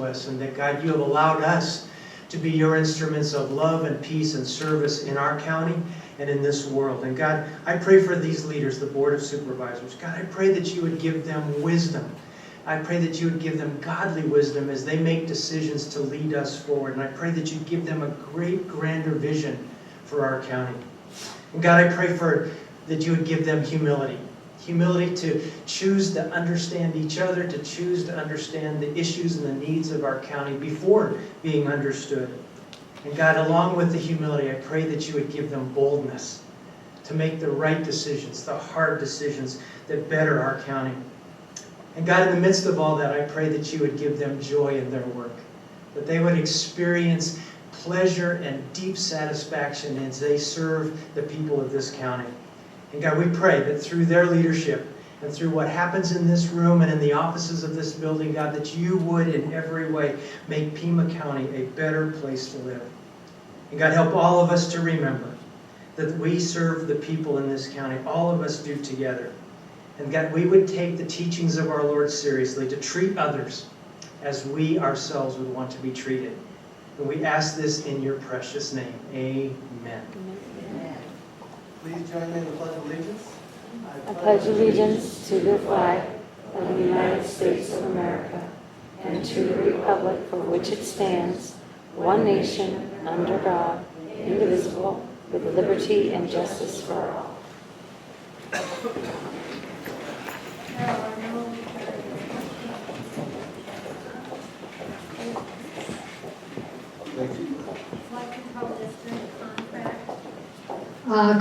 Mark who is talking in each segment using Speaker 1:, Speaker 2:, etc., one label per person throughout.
Speaker 1: to us, and that, God, you have allowed us to be your instruments of love and peace and service in our county and in this world. And God, I pray for these leaders, the Board of Supervisors. God, I pray that you would give them wisdom. I pray that you would give them godly wisdom as they make decisions to lead us forward. And I pray that you give them a great, grander vision for our county. And God, I pray that you would give them humility. Humility to choose to understand each other, to choose to understand the issues and the needs of our county before being understood. And God, along with the humility, I pray that you would give them boldness to make the right decisions, the hard decisions that better our county. And God, in the midst of all that, I pray that you would give them joy in their work, that they would experience pleasure and deep satisfaction as they serve the people of this county. And God, we pray that through their leadership and through what happens in this room and in the offices of this building, God, that you would in every way make Pima County a better place to live. And God, help all of us to remember that we serve the people in this county. All of us do together. And God, we would take the teachings of our Lord seriously, to treat others as we ourselves would want to be treated. And we ask this in your precious name. Amen.
Speaker 2: Amen. Please join me in the Pledge of Allegiance.
Speaker 3: I pledge allegiance to the flag of the United States of America and to the republic for which it stands, one nation, under God, indivisible, with liberty and justice for all.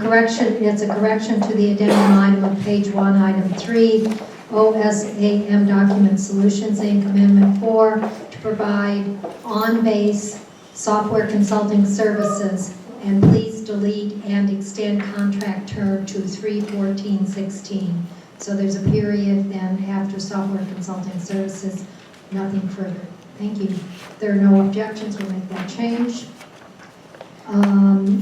Speaker 4: Correction, it's a correction to the addendum item of page 1, item 3, OSAM Document Solutions, Inc., Amendment 4, to provide on-base software consulting services, and please delete and extend contract term to 3/14/16. So there's a period, then after software consulting services, nothing further. Thank you. If there are no objections, we'll make that change.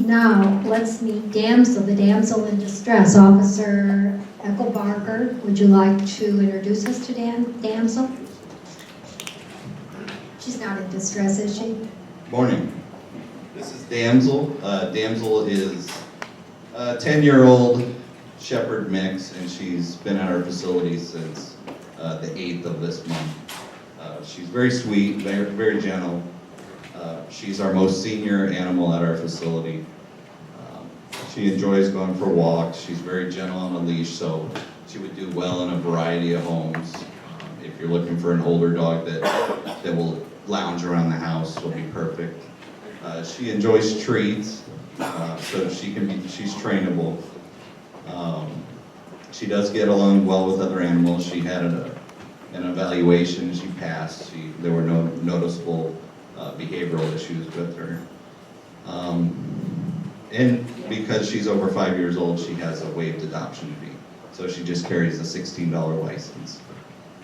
Speaker 4: Now, let's meet Damsel, the damsel in distress. Officer Ethel Barker, would you like to introduce us to Damsel? She's not in distress, is she?
Speaker 5: Morning. This is Damsel. Damsel is a 10-year-old shepherd mix, and she's been at our facility since the 8th of this month. She's very sweet, very, very gentle. She's our most senior animal at our facility. She enjoys going for walks. She's very gentle on a leash, so she would do well in a variety of homes. If you're looking for an older dog that will lounge around the house, she'll be perfect. She enjoys treats, so she's trainable. She does get along well with other animals. She had an evaluation, she passed. There were no noticeable behavioral issues with her. And because she's over 5 years old, she has a waived adoption fee. So she just carries a $16 license.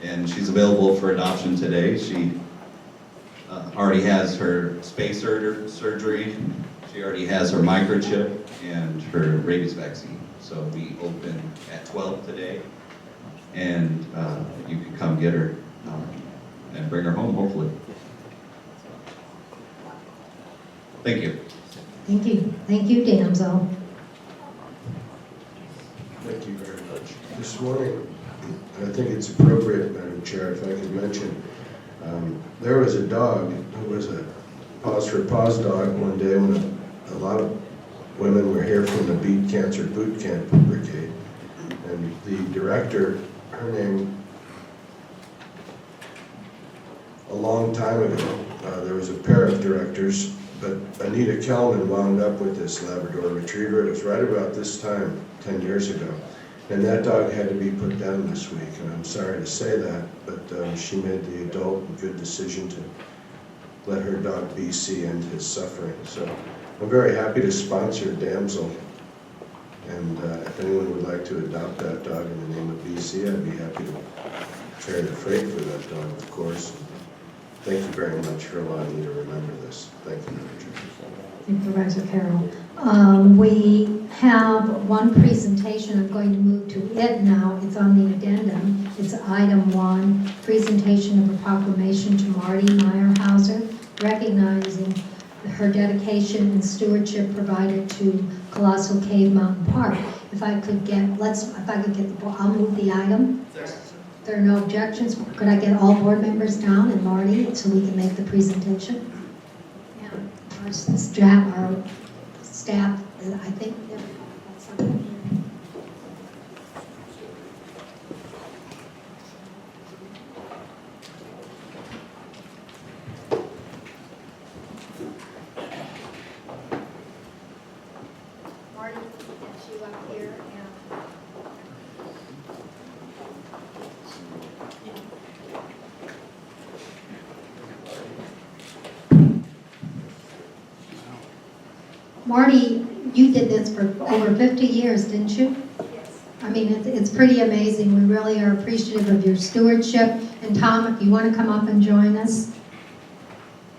Speaker 5: And she's available for adoption today. She already has her spay surgery. She already has her microchip and her rabies vaccine. So we open at 12 today. And you can come get her and bring her home, hopefully. Thank you.
Speaker 4: Thank you. Thank you, Damsel.
Speaker 6: Thank you very much. This morning, I think it's appropriate, Madam Chair, if I could mention, there was a dog who was a Paws for Paws dog one day when a lot of women were here from the Beat Cancer Boot Camp Brigade. And the director, her name, a long time ago, there was a pair of directors, but Anita Kellman wound up with this Labrador Retriever. It was right about this time, 10 years ago. And that dog had to be put down this week, and I'm sorry to say that, but she made the adult and good decision to let her dog BC end his suffering. So I'm very happy to sponsor Damsel, and if anyone would like to adopt that dog in the name of BC, I'd be happy to carry the freight for that dog, of course. Thank you very much for allowing me to remember this. Thank you, Madam Chair.
Speaker 4: Supervisor Carroll. We have one presentation. I'm going to move to it now. It's on the addendum. It's item 1, presentation of a proclamation to Marty Meyer recognizing her dedication and stewardship provided to Colossal Cave Mountain Park. If I could get I'll move the item. If there are no objections, could I get all board members down and Marty so we can make the presentation? And our staff, I think they're. Marty, get you up here and. Marty, you did this for over 50 years, didn't you? Yes. I mean, it's pretty amazing. We really are appreciative of your stewardship. And Tom, if you want to come up and join us.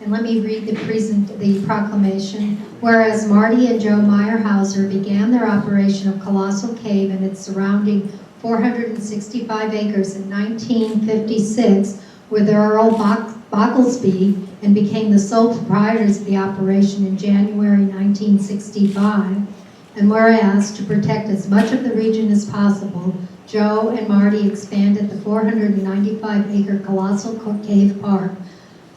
Speaker 4: And let me read the proclamation. Whereas Marty and Joe Meyerhauser began their operation of Colossal Cave and its surrounding 465 acres in 1956 with Earl Bocklesby and became the sole proprietors of the operation in January 1965. And whereas to protect as much of the region as possible, Joe and Marty expanded the 495-acre Colossal Cave Park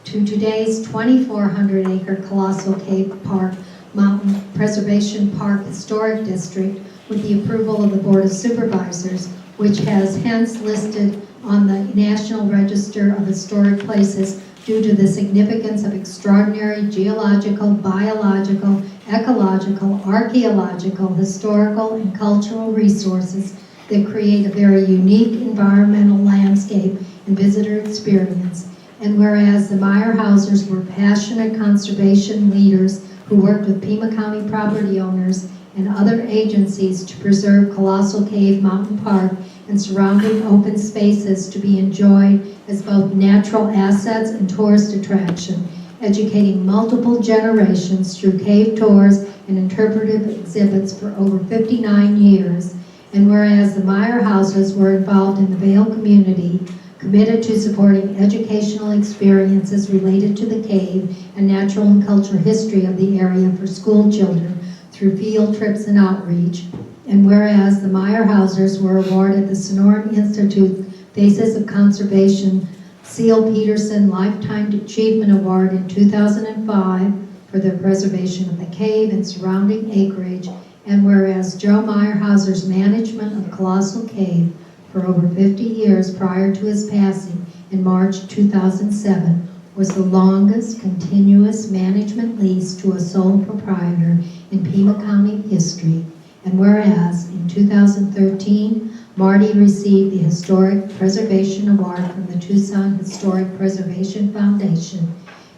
Speaker 4: to today's 2,400-acre Colossal Cave Park Mountain Preservation Park Historic District with the approval of the Board of Supervisors, which has hence listed on the National Register of Historic Places due to the significance of extraordinary geological, biological, ecological, archaeological, historical, and cultural resources that create a very unique environmental landscape and visitor experience. And whereas the Meyerhausers were passionate conservation leaders who worked with Pima County property owners and other agencies to preserve Colossal Cave Mountain Park and surrounding open spaces to be enjoyed as both natural assets and tourist attraction, educating multiple generations through cave tours and interpretive exhibits for over 59 years. And whereas the Meyerhausers were involved in the Vail community, committed to supporting educational experiences related to the cave and natural and cultural history of the area for school children through field trips and outreach. And whereas the Meyerhausers were awarded the Sonoran Institute Faces of Conservation Seal Peterson Lifetime Achievement Award in 2005 for their preservation of the cave and surrounding acreage. And whereas Joe Meyerhauser's management of Colossal Cave for over 50 years prior to his passing in March 2007 was the longest continuous management lease to a sole proprietor in Pima County history. And whereas in 2013, Marty received the Historic Preservation Award from the Tucson Historic Preservation Foundation.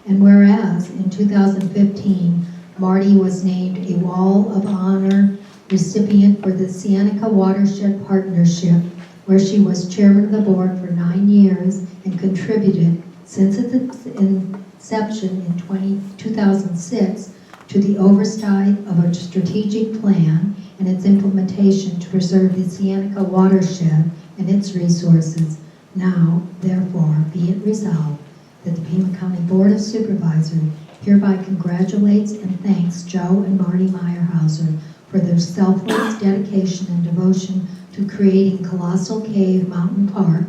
Speaker 4: And whereas in 2015, Marty was named a Wall of Honor recipient for the Seneca Watershed Partnership, where she was chairman of the board for 9 years and contributed since its inception in 2006 to the oversight of a strategic plan and its implementation to preserve the Seneca watershed and its resources. Now, therefore, be it resolved that the Pima County Board of Supervisors hereby congratulates and thanks Joe and Marty Meyerhauser for their selfless dedication and devotion to creating Colossal Cave Mountain Park,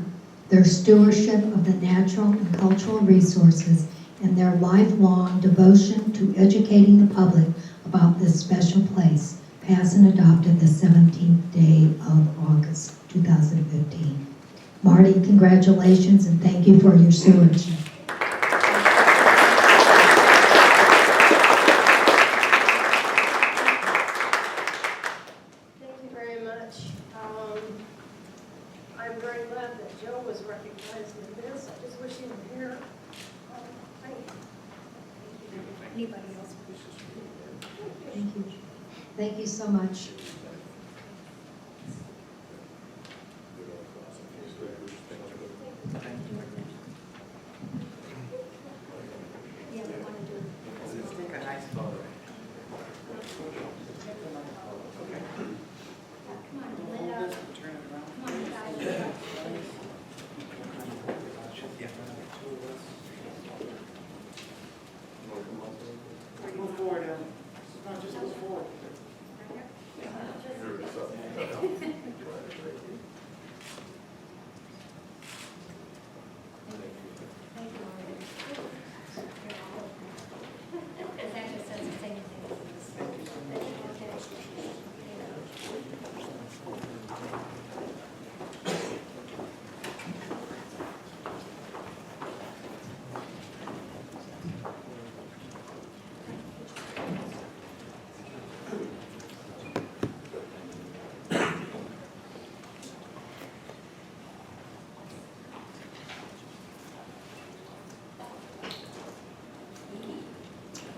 Speaker 4: their stewardship of the natural and cultural resources, and their lifelong devotion to educating the public about this special place, passed and adopted the 17th day of August 2015. Marty, congratulations and thank you for your stewardship.
Speaker 7: Thank you very much. I'm very glad that Joe was recognized in this. I just wish he were here. Thank you. Anybody else?
Speaker 4: Thank you. Thank you so much. Yeah, we want to do it.
Speaker 2: Let's take a nice photo.
Speaker 4: Come on, Linda.
Speaker 2: Turn it around.
Speaker 4: Come on, guys.
Speaker 2: Yeah.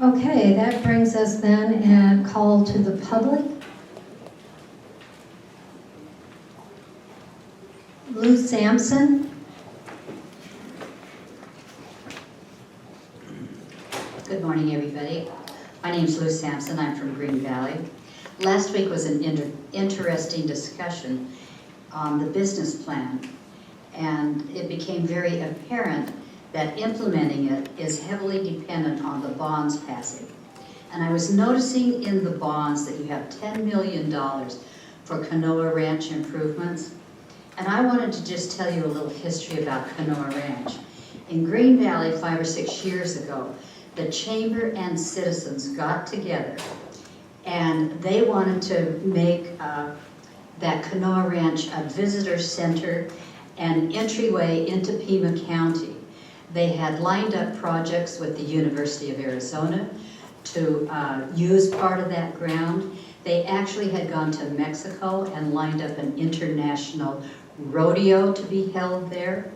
Speaker 4: Okay, that brings us then at call to the public. Lou Sampson.
Speaker 8: Good morning, everybody. My name is Lou Sampson. I'm from Green Valley. Last week was an interesting discussion on the business plan, and it became very apparent that implementing it is heavily dependent on the bonds passing. And I was noticing in the bonds that you have $10 million for Canoa Ranch improvements. And I wanted to just tell you a little history about Canoa Ranch. In Green Valley 5 or 6 years ago, the chamber and citizens got together and they wanted to make that Canoa Ranch a visitor center and entryway into Pima County. They had lined up projects with the University of Arizona to use part of that ground. They actually had gone to Mexico and lined up an international rodeo to be held there.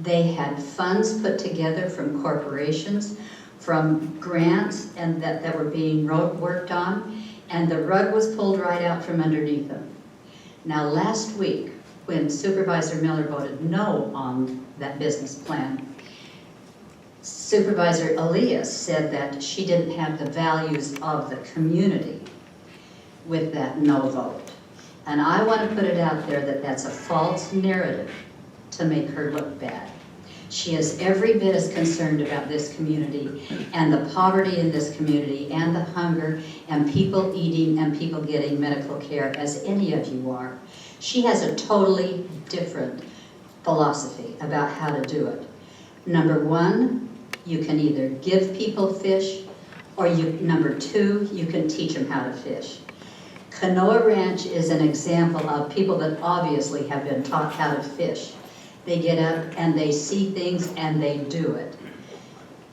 Speaker 8: They had funds put together from corporations, from grants and that were being worked on, and the rug was pulled right out from underneath them. Now last week, when Supervisor Miller voted no on that business plan, Supervisor Elias said that she didn't have the values of the community with that no vote. And I want to put it out there that that's a false narrative to make her look bad. She is every bit as concerned about this community and the poverty in this community and the hunger and people eating and people getting medical care as any of you are. She has a totally different philosophy about how to do it. Number one, you can either give people fish, or number two, you can teach them how to fish. Canoa Ranch is an example of people that obviously have been taught how to fish. They get up and they see things and they do it.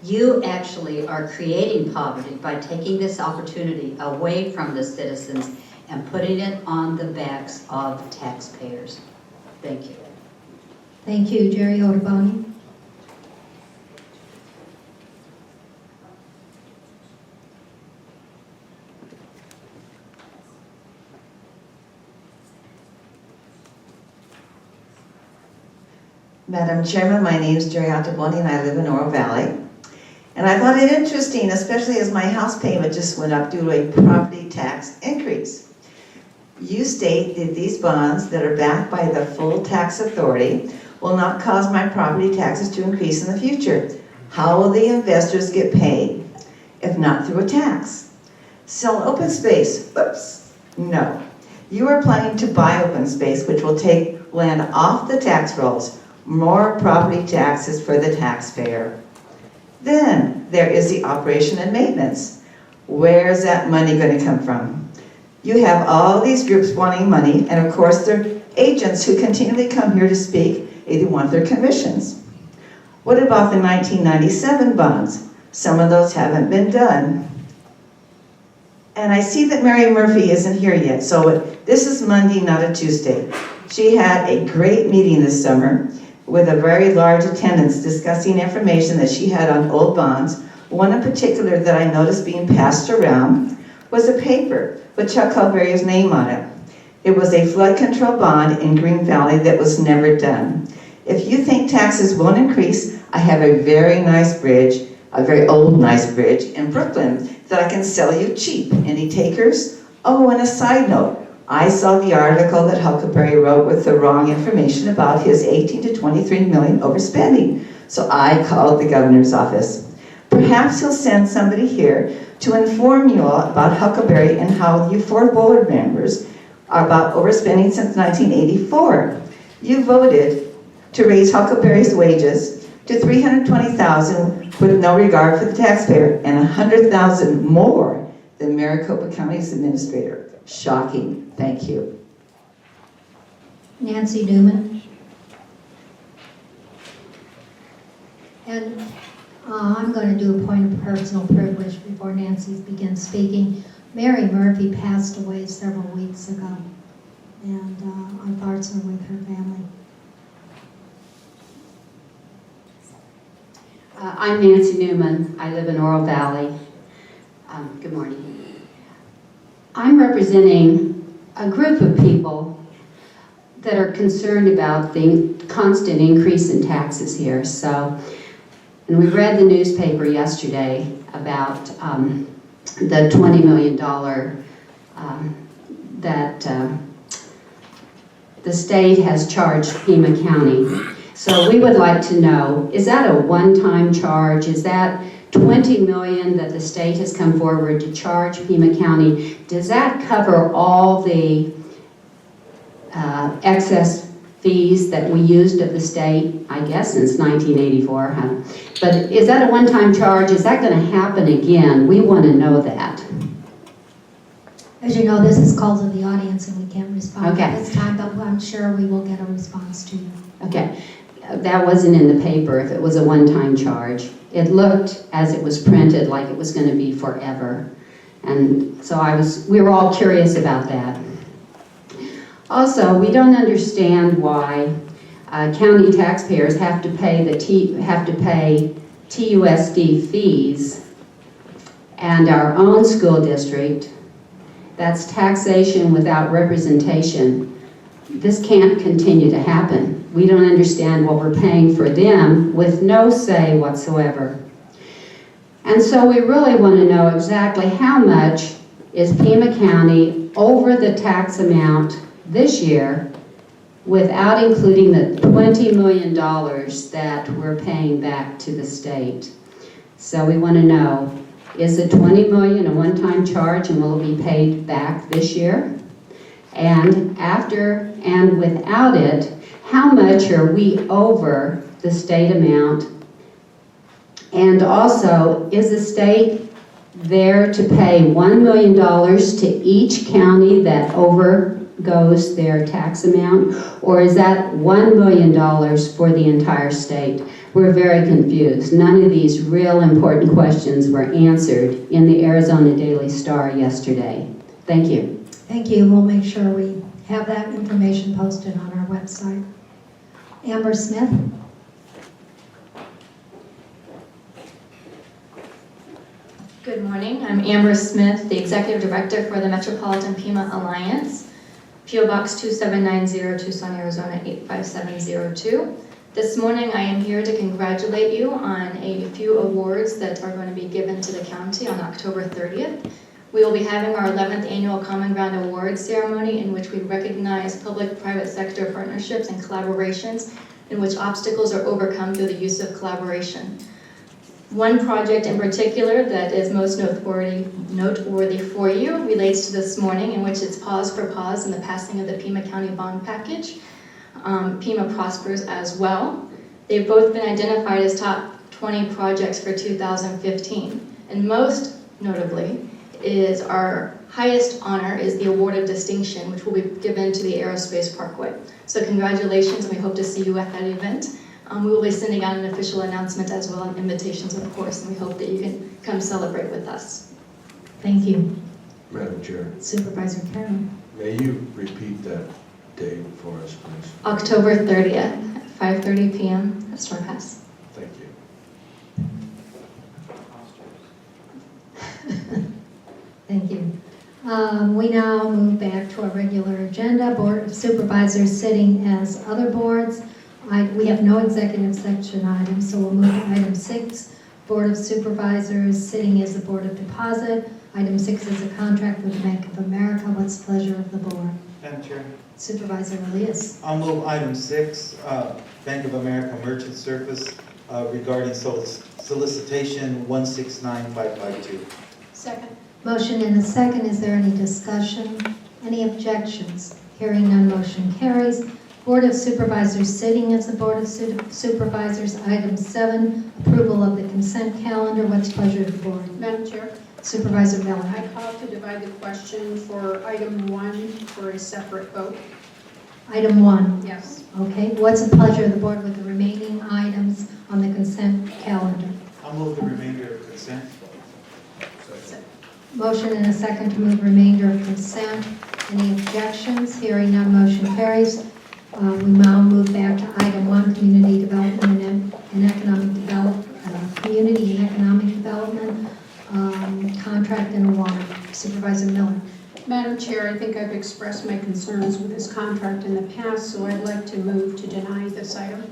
Speaker 8: You actually are creating poverty by taking this opportunity away from the citizens and putting it on the backs of taxpayers. Thank you.
Speaker 4: Thank you, Jerry Ottoboni.
Speaker 9: Madam Chairman, my name is Jerry Ottoboni and I live in Oro Valley. And I thought it interesting, especially as my house payment just went up due to a property tax increase. You state that these bonds that are backed by the full tax authority will not cause my property taxes to increase in the future. How will the investors get paid if not through a tax? Sell open space? Oops, no. You are planning to buy open space, which will take land off the tax rolls. More property taxes for the taxpayer. Then there is the operation and maintenance. Where's that money going to come from? You have all these groups wanting money, and of course they're agents who continually come here to speak. They want their commissions. What about the 1997 bonds? Some of those haven't been done. And I see that Mary Murphy isn't here yet, so this is Monday, not a Tuesday. She had a great meeting this summer with a very large attendance discussing information that she had on old bonds. One in particular that I noticed being passed around was a paper with Chuck Huckleberry's name on it. It was a flood control bond in Green Valley that was never done. If you think taxes won't increase, I have a very nice bridge, a very old nice bridge in Brooklyn that I can sell you cheap. Any takers? Oh, and a side note, I saw the article that Huckleberry wrote with the wrong information about his 18 to 23 million overspending. So I called the governor's office. Perhaps he'll send somebody here to inform you all about Huckleberry and how you 4 board members are about overspending since 1984. You voted to raise Huckleberry's wages to $320,000 with no regard for the taxpayer and $100,000 more than Maricopa County's administrator. Shocking. Thank you.
Speaker 4: Nancy Newman. And I'm going to do a point of personal privilege before Nancy begins speaking. Mary Murphy passed away several weeks ago, and our thoughts are with her family.
Speaker 8: I'm Nancy Newman. I live in Oro Valley. Good morning. I'm representing a group of people that are concerned about the constant increase in taxes here. And we read the newspaper yesterday about the $20 million that the state has charged Pima County. So we would like to know, is that a one-time charge? Is that $20 million that the state has come forward to charge Pima County? Does that cover all the excess fees that we used of the state, I guess, since 1984? But is that a one-time charge? Is that going to happen again? We want to know that.
Speaker 4: As you know, this is called to the audience and we can't respond
Speaker 8: Okay.
Speaker 4: at this time, but I'm sure we will get a response to you.
Speaker 8: Okay, that wasn't in the paper if it was a one-time charge. It looked, as it was printed, like it was going to be forever. And so we were all curious about that. Also, we don't understand why county taxpayers have to pay TUSD fees, and our own school district, that's taxation without representation. This can't continue to happen. We don't understand what we're paying for them with no say whatsoever. And so we really want to know exactly how much is Pima County over the tax amount this year without including the $20 million that we're paying back to the state. So we want to know, is the $20 million a one-time charge and will it be paid back this year? And after and without it, how much are we over the state amount? And also, is the state there to pay $1 million to each county that overgoes their tax amount? Or is that $1 million for the entire state? We're very confused. None of these real important questions were answered in the Arizona Daily Star yesterday. Thank you.
Speaker 4: Thank you. We'll make sure we have that information posted on our website. Amber Smith.
Speaker 10: Good morning. I'm Amber Smith, the Executive Director for the Metropolitan Pima Alliance, P.O. Box 2790, Tucson, Arizona 85702. This morning I am here to congratulate you on a few awards that are going to be given to the county on October 30th. We will be having our 11th annual Common Ground Awards ceremony in which we recognize public-private sector partnerships and collaborations in which obstacles are overcome through the use of collaboration. One project in particular that is most noteworthy for you relates to this morning, in which it's Pause for Pause in the passing of the Pima County Bond Package. Pima prospers as well. They've both been identified as top 20 projects for 2015. And most notably is our highest honor is the Award of Distinction, which will be given to the Aerospace Parkway. So congratulations, and we hope to see you at that event. We will be sending out an official announcement as well, and invitations, of course, and we hope that you can come celebrate with us.
Speaker 4: Thank you.
Speaker 6: Madam Chair,
Speaker 4: Supervisor Carroll.
Speaker 6: may you repeat that date for us, please?
Speaker 10: October 30th at 5:30 p.m. at Storm Pass.
Speaker 6: Thank you.
Speaker 4: Thank you. We now move back to our regular agenda. Board of Supervisors sitting as other boards. We have no executive section items, so we'll move to item 6. Board of Supervisors sitting as the Board of Deposit. Item 6 is a contract with the Bank of America. What's the pleasure of the board?
Speaker 11: Madam Chair,
Speaker 4: Supervisor Elias.
Speaker 11: I'll move item 6, Bank of America Merchant Service regarding solicitation 169552.
Speaker 10: Second.
Speaker 4: Motion and a second. Is there any discussion? Any objections? Hearing none, motion carries. Board of Supervisors sitting as the Board of Supervisors. Item 7, approval of the consent calendar. What's the pleasure of the board?
Speaker 7: Madam Chair,
Speaker 4: Supervisor Miller.
Speaker 7: I call to divide the question for item 1 for a separate vote.
Speaker 4: Item 1.
Speaker 7: Yes.
Speaker 4: Okay. What's the pleasure of the board with the remaining items on the consent calendar?
Speaker 11: I'll move the remainder of consent.
Speaker 4: Motion and a second to move remainder of consent. Any objections? Hearing none, motion carries. We now move back to item 1, community development and economic development. contract and award. Supervisor Miller.
Speaker 7: Madam Chair, I think I've expressed my concerns with this contract in the past, so I'd like to move to deny this item.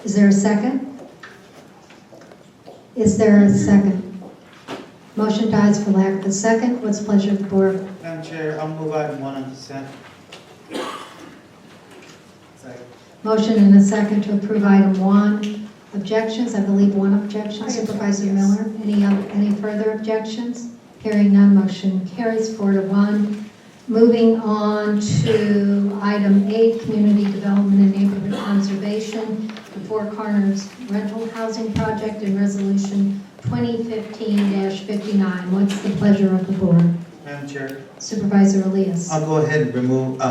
Speaker 4: Is there a second? Is there a second? Motion dies for lack of a second. What's the pleasure of the board?
Speaker 11: Madam Chair, I'll move item 1 on consent.
Speaker 4: Motion and a second to approve item 1. Objections? I believe 1 objection.
Speaker 7: I object,
Speaker 4: Supervisor
Speaker 7: yes.
Speaker 4: Miller. Any further objections? Hearing none, motion carries 4-1. Moving on to item 8, Community Development and Neighborhood Conservation, the Four Corners Rental Housing Project and Resolution 2015-59. What's the pleasure of the board?
Speaker 11: Madam Chair,
Speaker 4: Supervisor Elias.
Speaker 11: I'll go ahead and move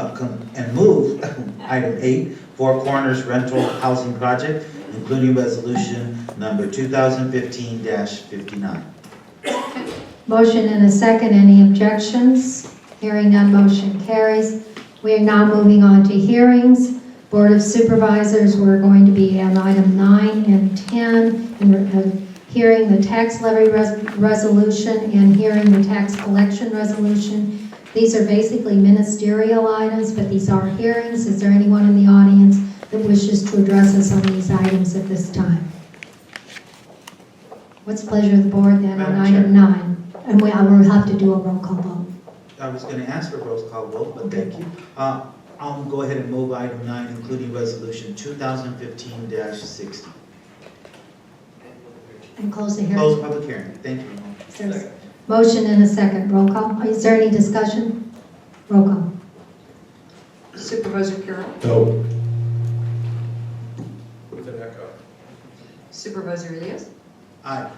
Speaker 11: item 8, Four Corners Rental Housing Project, including resolution number 2015-59.
Speaker 4: Motion and a second. Any objections? Hearing none, motion carries. We are now moving on to hearings. Board of Supervisors, we're going to be on item 9 and 10, and hearing the tax levy resolution and hearing the tax collection resolution. These are basically ministerial items, but these are hearings. Is there anyone in the audience that wishes to address us on these items at this time? What's the pleasure of the board then on
Speaker 11: Madam
Speaker 4: item
Speaker 11: Chair.
Speaker 4: 9? And I will have to do a roll call vote.
Speaker 11: I was going to ask for a roll call vote, but thank you. I'll go ahead and move item 9, including resolution 2015-60.
Speaker 4: And close the hearing.
Speaker 11: Close public hearing. Thank you.
Speaker 4: There's motion and a second. Roll call. Is there any discussion? Roll call.
Speaker 12: Supervisor Carroll.
Speaker 6: No. With an echo.
Speaker 12: Supervisor Elias.
Speaker 11: Aye.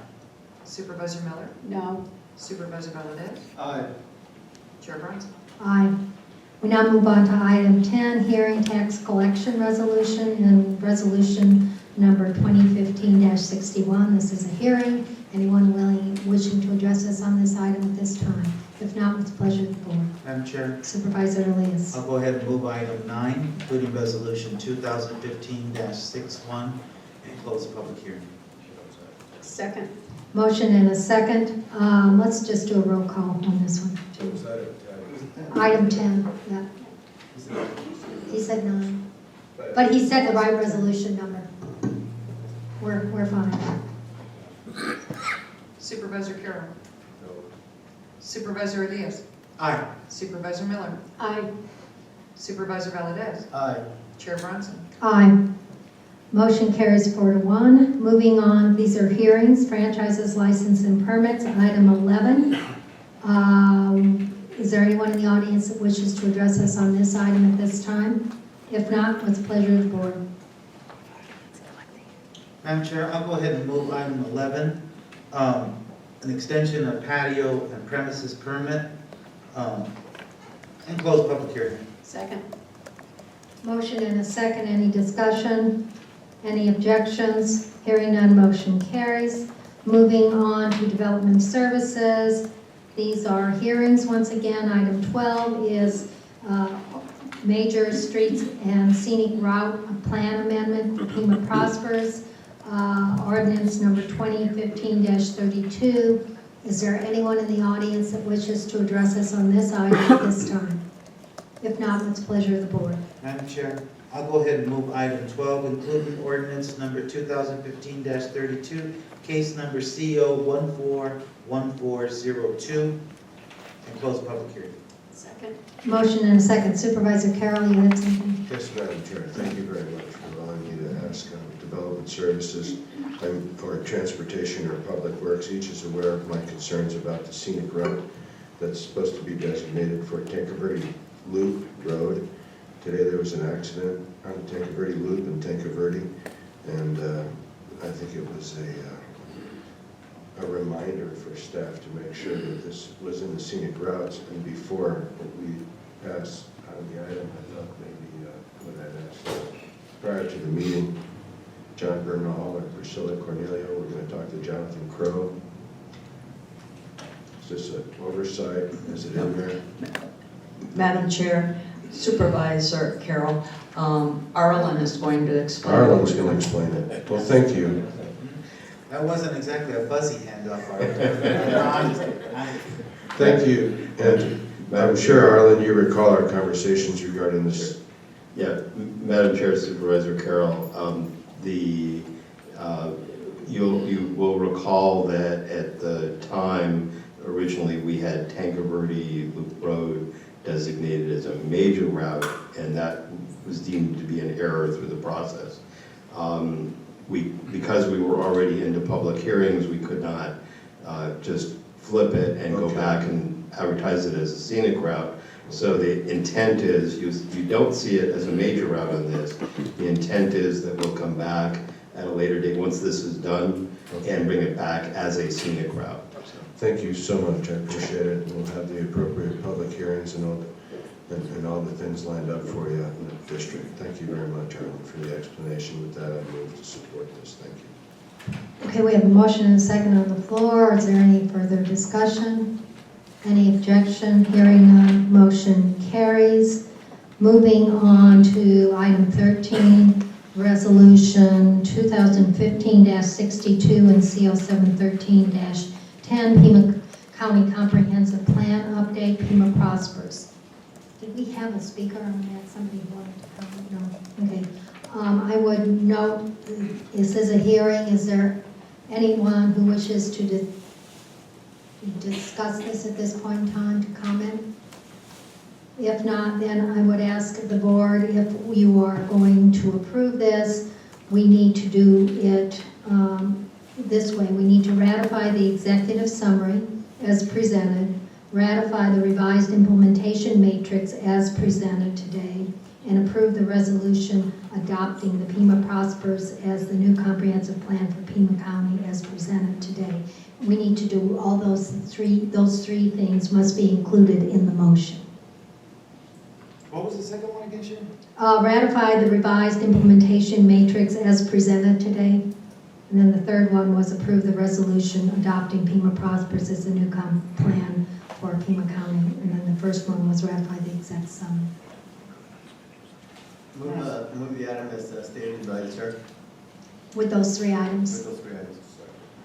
Speaker 12: Supervisor Miller.
Speaker 7: No.
Speaker 12: Supervisor Valadez.
Speaker 11: Aye.
Speaker 12: Chair Brunson.
Speaker 4: Aye. We now move on to item 10, hearing tax collection resolution and resolution number 2015-61. This is a hearing. Anyone wishing to address us on this item at this time? If not, with pleasure of the board.
Speaker 11: Madam Chair,
Speaker 4: Supervisor Elias.
Speaker 11: I'll go ahead and move item 9, including resolution 2015-61, and close the public hearing.
Speaker 7: Second.
Speaker 4: Motion and a second. Let's just do a roll call on this one. Item 10, yeah. He said 9. But he said the right resolution number. We're fine.
Speaker 12: Supervisor Carroll. Supervisor Elias.
Speaker 11: Aye.
Speaker 12: Supervisor Miller.
Speaker 7: Aye.
Speaker 12: Supervisor Valadez.
Speaker 11: Aye.
Speaker 12: Chair Brunson.
Speaker 4: Aye. Motion carries 4-1. Moving on, these are hearings, franchises, license, and permits. Item 11. Is there anyone in the audience that wishes to address us on this item at this time? If not, what's the pleasure of the board?
Speaker 11: Madam Chair, I'll go ahead and move item 11, an extension of patio and premises permit, and close public hearing.
Speaker 7: Second.
Speaker 4: Motion and a second. Any discussion? Any objections? Hearing none, motion carries. Moving on to development services. These are hearings once again. Item 12 is major streets and scenic route plan amendment for Pima Prospers. Ordinance number 2015-32. Is there anyone in the audience that wishes to address us on this item at this time? If not, what's the pleasure of the board?
Speaker 11: Madam Chair, I'll go ahead and move item 12, including ordinance number 2015-32, case number CO 141402, and close public hearing.
Speaker 7: Second.
Speaker 4: Motion and a second. Supervisor Carroll, you had something?
Speaker 6: Yes, Madam Chair, thank you very much for allowing me to ask Development Services for Transportation or Public Works. Each is aware of my concerns about the scenic route that's supposed to be designated for Tankerverde Loop Road. Today there was an accident on the Tankerverde Loop in Tankerverde, and I think it was a reminder for staff to make sure that this was in the scenic routes. And before we pass on the item, I thought maybe what I'd asked prior to the meeting, John Bernal or Priscilla Cornelio, we're going to talk to Jonathan Crow. Is this an oversight? Is it in there?
Speaker 12: Madam Chair, Supervisor Carroll, Arlen is going to explain.
Speaker 6: Arlen's going to explain it. Well, thank you.
Speaker 11: That wasn't exactly a fuzzy handoff, Arlen.
Speaker 6: Thank you, and I'm sure, Arlen, you recall our conversations regarding this.
Speaker 13: Yeah, Madam Chair, Supervisor Carroll, you will recall that at the time, originally, we had Tankerverde Loop Road designated as a major route, and that was deemed to be an error through the process. Because we were already into public hearings, we could not just flip it and go back and advertise it as a scenic route. So the intent is, you don't see it as a major route on this. The intent is that we'll come back at a later date, once this is done, and bring it back as a scenic route.
Speaker 6: Thank you so much, I appreciate it. We'll have the appropriate public hearings and all the things lined up for you in the district. Thank you very much, Arlen, for the explanation. With that, I move to support this. Thank you.
Speaker 4: Okay, we have a motion and a second on the floor. Is there any further discussion? Any objection? Hearing none, motion carries. Moving on to item 13, Resolution 2015-62 and CL 713-10, Pima County Comprehensive Plan Update, Pima Prospers. Did we have a speaker on that? Somebody wanted to comment? No? Okay. I would note, this is a hearing. Is there anyone who wishes to discuss this at this point in time, to comment? If not, then I would ask the board, if you are going to approve this, we need to do it this way. We need to ratify the executive summary as presented, ratify the revised implementation matrix as presented today, and approve the resolution adopting the Pima Prospers as the new comprehensive plan for Pima County as presented today. We need to do all those three things must be included in the motion.
Speaker 11: What was the second one again, Sharon?
Speaker 4: Ratify the revised implementation matrix as presented today. And then the third one was approve the resolution adopting Pima Prospers as the new plan for Pima County. And then the first one was ratify the exec summary.
Speaker 2: Move the item as stated by the chair.
Speaker 4: With those three items.
Speaker 2: With those three items.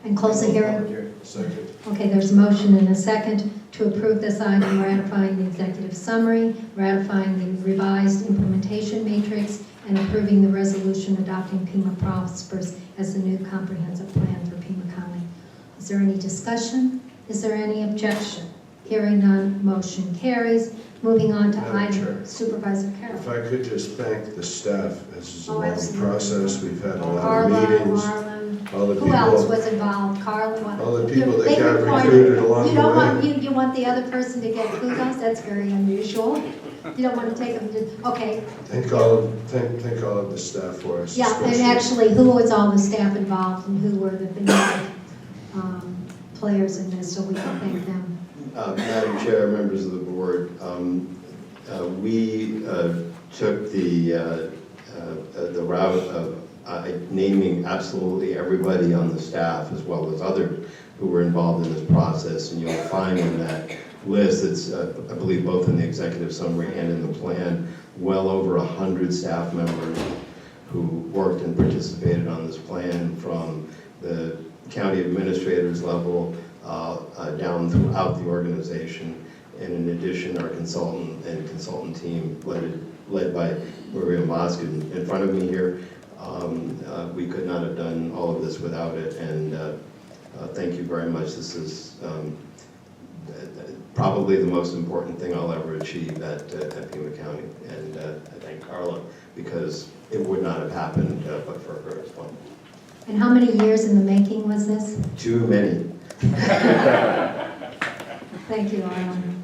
Speaker 4: And close the hearing.
Speaker 6: Second.
Speaker 4: Okay, there's a motion and a second to approve this item, ratifying the executive summary, ratifying the revised implementation matrix, and approving the resolution adopting Pima Prospers as the new comprehensive plan for Pima County. Is there any discussion? Is there any objection? Hearing none, motion carries. Moving on to
Speaker 6: Madam
Speaker 4: item,
Speaker 6: Chair.
Speaker 4: Supervisor Carroll.
Speaker 6: If I could just thank the staff. This is a
Speaker 4: Oh,
Speaker 6: long
Speaker 4: absolutely.
Speaker 6: process. We've had a lot
Speaker 4: Carla,
Speaker 6: of meetings.
Speaker 4: Marlon,
Speaker 6: All the
Speaker 4: who else
Speaker 6: people,
Speaker 4: was involved? Carla?
Speaker 6: all the people that
Speaker 4: They
Speaker 6: got
Speaker 4: were pointed.
Speaker 6: recruited along
Speaker 4: You
Speaker 6: the
Speaker 4: don't want,
Speaker 6: way.
Speaker 4: you want the other person to get kudos? That's very unusual. You don't want to take them to, okay.
Speaker 6: Thank all of the staff for us.
Speaker 4: Yeah, and
Speaker 6: especially-
Speaker 4: actually, who was all the staff involved and who were the big players in this, so we can thank them.
Speaker 13: Madam Chair, members of the board, we took the route of naming absolutely everybody on the staff as well as others who were involved in this process, and you'll find in that list, it's I believe both in the executive summary and in the plan, well over 100 staff members who worked and participated on this plan, from the county administrators level down throughout the organization. And in addition, our consultant team led by Maria Moskin in front of me here. We could not have done all of this without it, and thank you very much. This is probably the most important thing I'll ever achieve at Pima County, and I thank Carla, because it would not have happened but for her as well.
Speaker 4: And how many years in the making was this?
Speaker 13: Too many.
Speaker 4: Thank you, Arlen.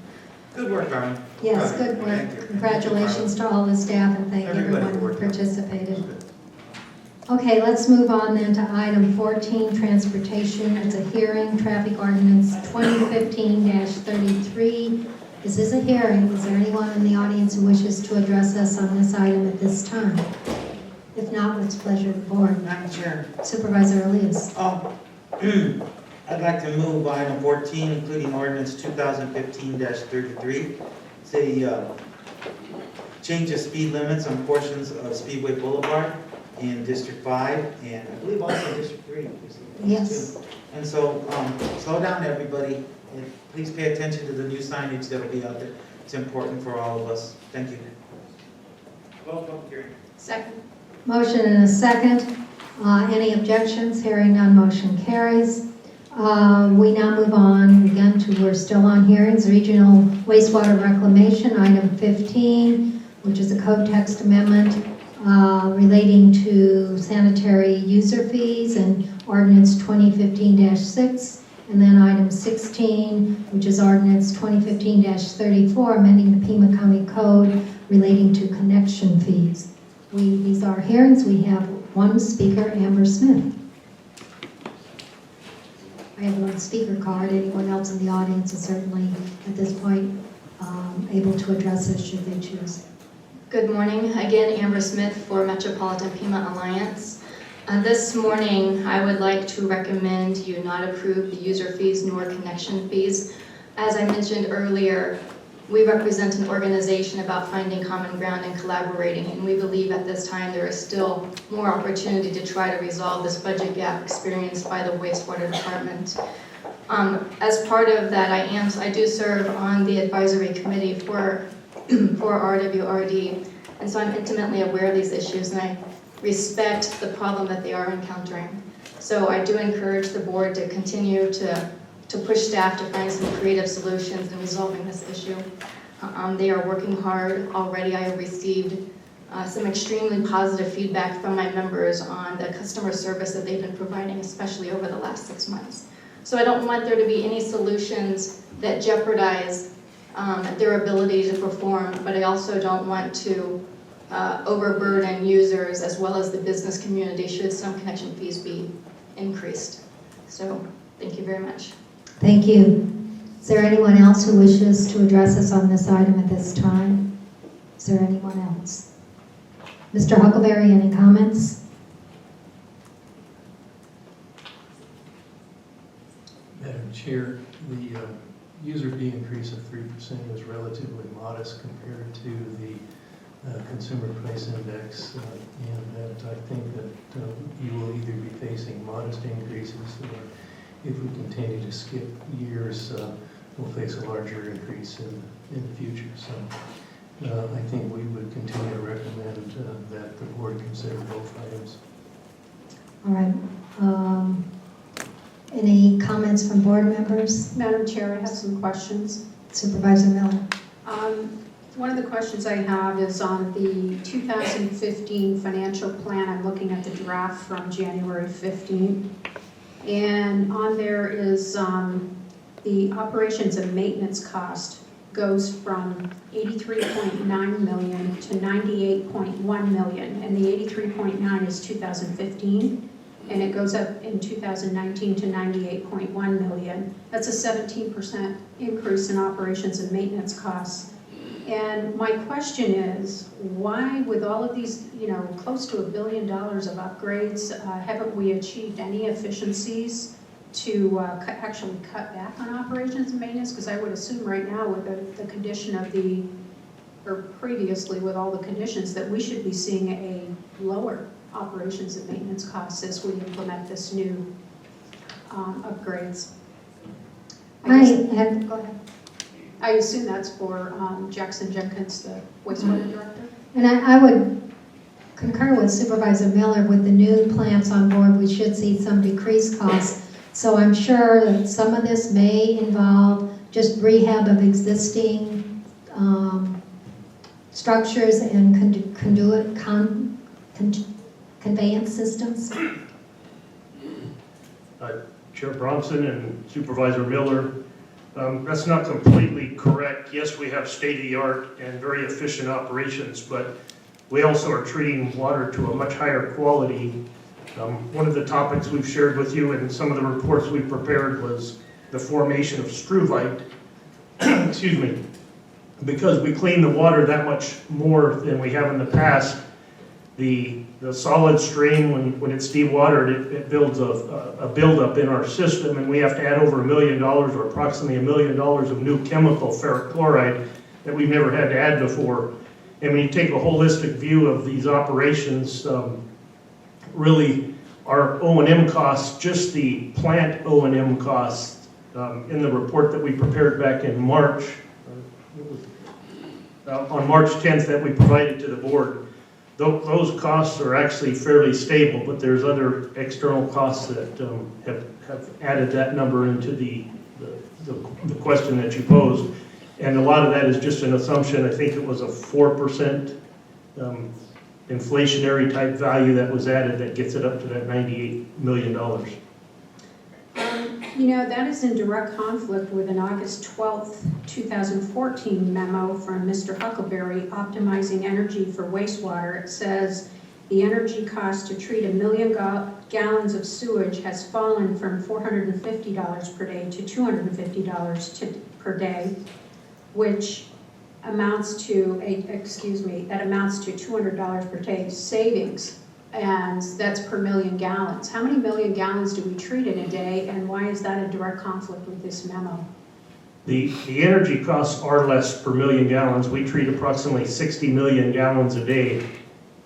Speaker 11: Good work, Arlen.
Speaker 4: Yes, good work.
Speaker 11: Thank you.
Speaker 4: Congratulations to all the staff, and thank
Speaker 11: Everybody
Speaker 4: everyone who
Speaker 11: worked on it.
Speaker 4: participated. Okay, let's move on then to item 14, transportation. It's a hearing, traffic ordinance 2015-33. This is a hearing. Is there anyone in the audience who wishes to address us on this item at this time? If not, what's the pleasure of the board?
Speaker 11: Madam Chair.
Speaker 4: Supervisor Elias.
Speaker 11: I'd like to move item 14, including ordinance 2015-33. It's a change of speed limits on portions of Speedway Boulevard in District 5, and I believe also in District 3.
Speaker 4: Yes.
Speaker 11: And so, slow down, everybody, and please pay attention to the new signage that will be out there. It's important for all of us. Thank you. Close public hearing.
Speaker 10: Second.
Speaker 4: Motion and a second. Any objections? Hearing none, motion carries. We now move on again to, we're still on hearings, regional wastewater reclamation, item 15, which is a code text amendment relating to sanitary user fees and ordinance 2015-6, and then item 16, which is ordinance 2015-34, amending the Pima County Code relating to connection fees. These are hearings. We have one speaker, Amber Smith. I have one speaker card. Anyone else in the audience is certainly at this point able to address this should they choose.
Speaker 10: Good morning. Again, Amber Smith for Metropolitan Pima Alliance. This morning, I would like to recommend you not approve the user fees nor connection fees. As I mentioned earlier, we represent an organization about finding common ground and collaborating, and we believe at this time there is still more opportunity to try to resolve this budget gap experienced by the wastewater department. As part of that, I do serve on the advisory committee for RWRD, and so I'm intimately aware of these issues, and I respect the problem that they are encountering. So I do encourage the board to continue to push staff to find some creative solutions in resolving this issue. They are working hard already. I have received some extremely positive feedback from my members on the customer service that they've been providing, especially over the last 6 months. So I don't want there to be any solutions that jeopardize their ability to perform, but I also don't want to overburden users as well as the business community should some connection fees be increased. So thank you very much.
Speaker 4: Thank you. Is there anyone else who wishes to address us on this item at this time? Is there anyone else? Mr. Huckleberry, any comments?
Speaker 14: Madam Chair, the user fee increase of 3% is relatively modest compared to the Consumer Price Index, and that I think that you will either be facing modest increases, or if we continue to skip years, we'll face a larger increase in the future. So I think we would continue to recommend that the board consider both items.
Speaker 4: All right. Any comments from board members?
Speaker 7: Madam Chair, I have some questions.
Speaker 4: Supervisor Miller.
Speaker 7: One of the questions I have is on the 2015 financial plan. I'm looking at the draft from January 15th. And on there is the operations and maintenance cost goes from 83.9 million to 98.1 million. And the 83.9 is 2015. And it goes up in 2019 to 98.1 million. That's a 17% increase in operations and maintenance costs. And my question is, why, with all of these, close to $1 billion of upgrades, haven't we achieved any efficiencies to actually cut back on operations and maintenance? Because I would assume right now with the condition of or previously with all the conditions, that we should be seeing a lower operations and maintenance costs as we implement this new upgrades.
Speaker 4: Go ahead.
Speaker 7: I assume that's for Jackson Jenkins, the wastewater director.
Speaker 4: And I would concur with Supervisor Miller. With the new plants on board, we should see some decreased costs. So I'm sure that some of this may involve just rehab of existing structures and conveyance systems.
Speaker 15: Chair Bronson and Supervisor Miller, that's not completely correct. Yes, we have state-of-the-art and very efficient operations, but we also are treating water to a much higher quality. One of the topics we've shared with you and some of the reports we prepared was the formation of struvite, excuse me, because we clean the water that much more than we have in the past. The solid stream, when it's dewatered, it builds a buildup in our system, and we have to add over $1 million or approximately $1 million of new chemical ferric chloride that we've never had to add before. And when you take a holistic view of these operations, really our O&M costs, just the plant O&M costs, in the report that we prepared back in March, on March 10th that we provided to the board. Those costs are actually fairly stable, but there's other external costs that have added that number into the question that you posed. And a lot of that is just an assumption. I think it was a 4% inflationary type value that was added that gets it up to that $98 million.
Speaker 7: You know, that is in direct conflict with an August 12th, 2014 memo from Mr. Huckleberry, Optimizing Energy for Wastewater. It says, the energy cost to treat 1 million gallons of sewage has fallen from $450 per day to $250 per day, which amounts to, that amounts to $200 per day savings. And that's per million gallons. How many million gallons do we treat in a day, and why is that in direct conflict with this memo?
Speaker 15: The energy costs are less per million gallons. We treat approximately 60 million gallons a day.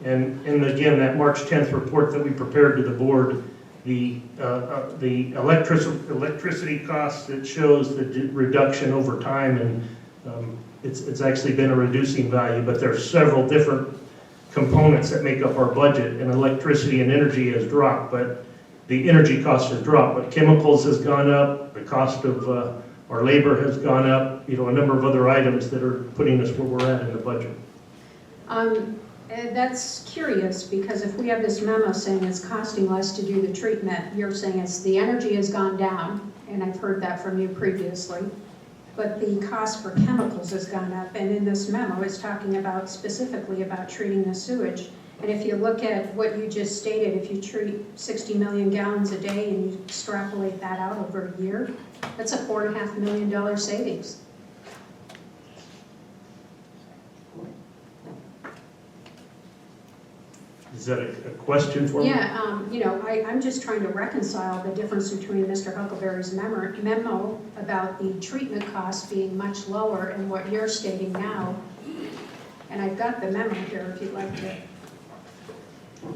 Speaker 15: And again, that March 10th report that we prepared to the board, the electricity costs, it shows the reduction over time, and it's actually been a reducing value, but there are several different components that make up our budget, and electricity and energy has dropped, but the energy cost has dropped, but chemicals has gone up, the cost of our labor has gone up, you know, a number of other items that are putting us where we're at in the budget.
Speaker 7: That's curious, because if we have this memo saying it's costing less to do the treatment, you're saying it's the energy has gone down, and I've heard that from you previously, but the cost for chemicals has gone up, and in this memo it's talking about specifically about treating the sewage. And if you look at what you just stated, if you treat 60 million gallons a day and you extrapolate that out over a year, that's a $4.5 million savings.
Speaker 15: Is that a question for me?
Speaker 7: Yeah, you know, I'm just trying to reconcile the difference between Mr. Huckleberry's memo about the treatment costs being much lower and what you're stating now. And I've got the memo here if you'd like to.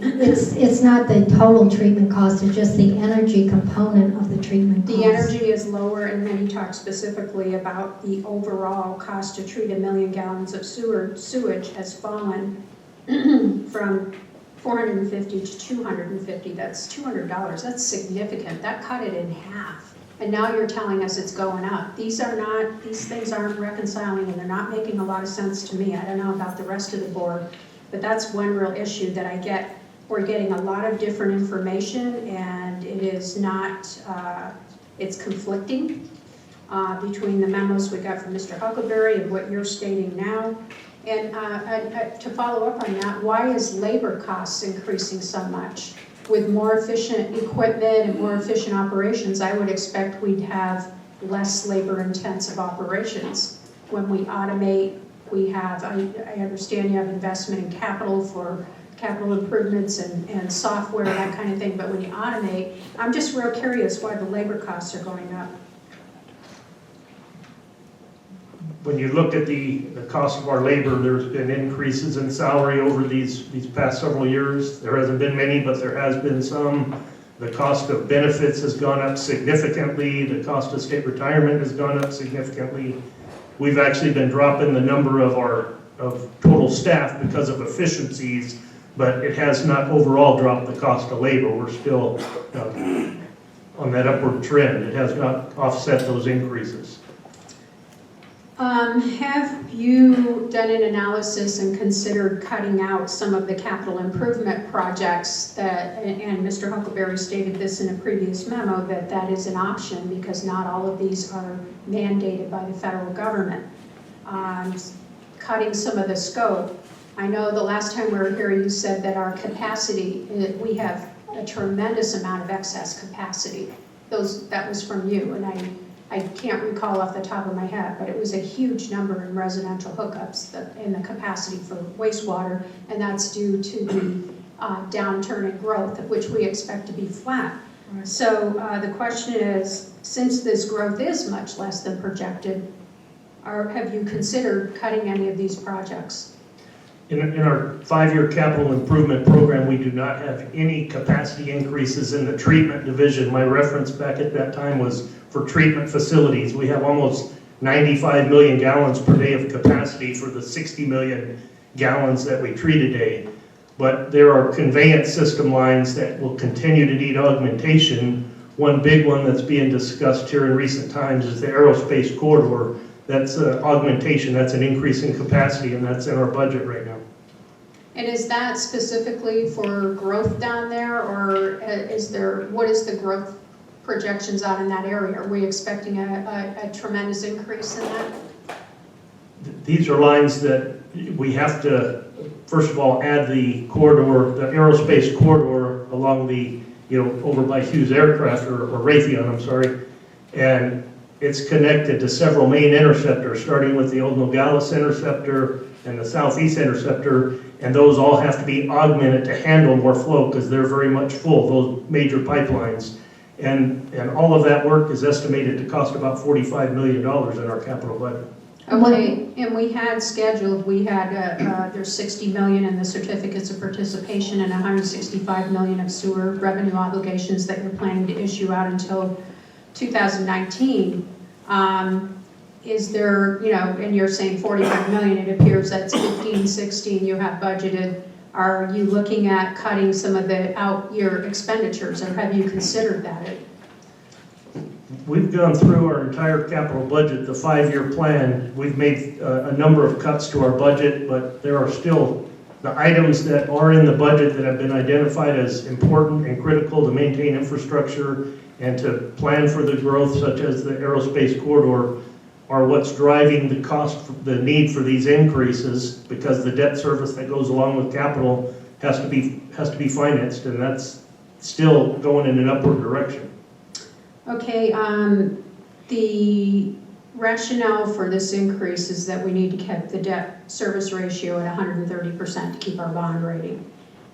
Speaker 4: It's not the total treatment cost, it's just the energy component of the treatment cost.
Speaker 7: The energy is lower, and then he talks specifically about the overall cost to treat 1 million gallons of sewage has fallen from $450 to $250. That's $200. That's significant. That cut it in half. And now you're telling us it's going up. These things aren't reconciling, and they're not making a lot of sense to me. I don't know about the rest of the board, but that's one real issue that I get. We're getting a lot of different information, and it is not, it's conflicting between the memos we got from Mr. Huckleberry and what you're stating now. And to follow up on that, why is labor costs increasing so much? With more efficient equipment and more efficient operations, I would expect we'd have less labor-intensive operations. When we automate, we have, I understand you have investment in capital for capital improvements and software and that kind of thing, but when you automate, I'm just real curious why the labor costs are going up.
Speaker 15: When you look at the cost of our labor, there's been increases in salary over these past several years. There hasn't been many, but there has been some. The cost of benefits has gone up significantly. The cost of state retirement has gone up significantly. We've actually been dropping the number of total staff because of efficiencies, but it has not overall dropped the cost of labor. We're still on that upward trend. It has not offset those increases.
Speaker 7: Have you done an analysis and considered cutting out some of the capital improvement projects that, and Mr. Huckleberry stated this in a previous memo, that is an option because not all of these are mandated by the federal government. Cutting some of the scope. I know the last time we were here you said that our capacity, we have a tremendous amount of excess capacity. That was from you, and I can't recall off the top of my head, but it was a huge number in residential hookups in the capacity for wastewater, and that's due to the downturn in growth, which we expect to be flat. Right. So the question is, since this growth is much less than projected, have you considered cutting any of these projects?
Speaker 15: In our 5-year capital improvement program, we do not have any capacity increases in the treatment division. My reference back at that time was for treatment facilities. We have almost 95 million gallons per day of capacity for the 60 million gallons that we treat a day. But there are conveyance system lines that will continue to need augmentation. One big one that's being discussed here in recent times is the aerospace corridor. That's augmentation, that's an increase in capacity, and that's in our budget right now.
Speaker 7: And is that specifically for growth down there, or what is the growth projections out in that area? Are we expecting a tremendous increase in that?
Speaker 15: These are lines that we have to, first of all, add the corridor, the aerospace corridor along the, over by Hughes Aircraft, or Raytheon, I'm sorry, and it's connected to several main interceptors, starting with the old Nogales interceptor and the southeast interceptor, and those all have to be augmented to handle more flow because they're very much full, those major pipelines. And all of that work is estimated to cost about $45 million in our capital budget.
Speaker 7: Okay, and we had scheduled, there's 60 million in the certificates of participation and 165 million of sewer revenue obligations that you're planning to issue out until 2019. Is there, and you're saying 45 million, it appears that's 15, 16 you have budgeted. Are you looking at cutting some of the out-year expenditures, or have you considered that?
Speaker 15: We've gone through our entire capital budget, the 5-year plan. We've made a number of cuts to our budget, but there are still the items that are in the budget that have been identified as important and critical to maintain infrastructure and to plan for the growth, such as the aerospace corridor, are what's driving the cost, the need for these increases, because the debt service that goes along with capital has to be financed, and that's still going in an upward direction.
Speaker 7: Okay, the rationale for this increase is that we need to keep the debt service ratio at 130% to keep our bond rating.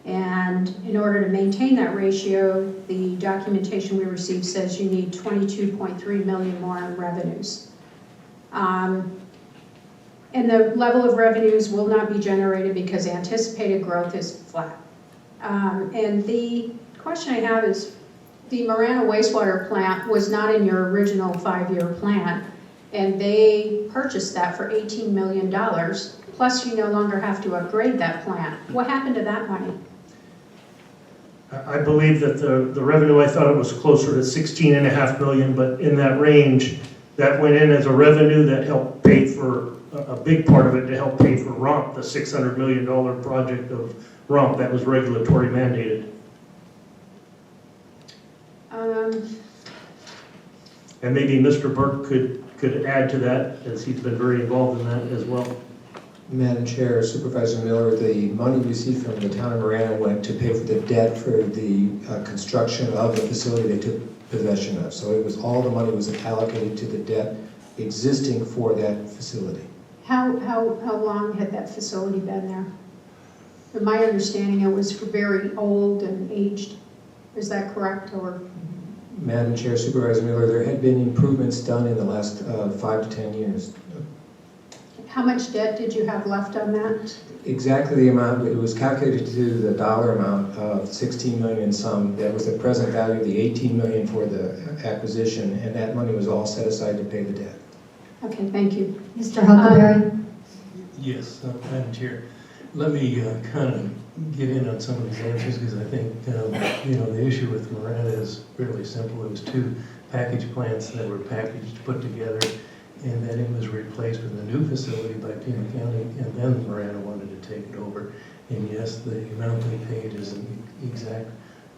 Speaker 7: And in order to maintain that ratio, the documentation we received says you need 22.3 million more in revenues. And the level of revenues will not be generated because anticipated growth is flat. And the question I have is, the Marana wastewater plant was not in your original 5-year plan, and they purchased that for $18 million, plus you no longer have to upgrade that plant. What happened to that money?
Speaker 15: I believe that the revenue, I thought it was closer to 16.5 million, but in that range, that went in as a revenue that helped pay for, a big part of it to help pay for ROMP, the $600 million project of ROMP that was regulatory mandated. And maybe Mr. Burke could add to that, as he's been very involved in that as well.
Speaker 16: Madam Chair, Supervisor Miller, the money received from the town of Marana went to pay for the debt for the construction of the facility they took possession of. So it was, all the money was allocated to the debt existing for that facility.
Speaker 7: How long had that facility been there? From my understanding, it was very old and aged. Is that correct, or?
Speaker 16: Madam Chair, Supervisor Miller, there had been improvements done in the last 5 to 10 years.
Speaker 7: How much debt did you have left on that?
Speaker 16: Exactly the amount, it was calculated to the dollar amount of 16 million some. That was the present value of the 18 million for the acquisition, and that money was all set aside to pay the debt.
Speaker 7: Okay, thank you.
Speaker 4: Mr. Huckleberry?
Speaker 14: Yes, Madam Chair. Let me kind of get in on some of these answers, because I think, the issue with Marana is fairly simple. It was 2 package plants that were packaged, put together, and then it was replaced with a new facility by Pima County, and then Marana wanted to take it over. And yes, the amount they paid is the exact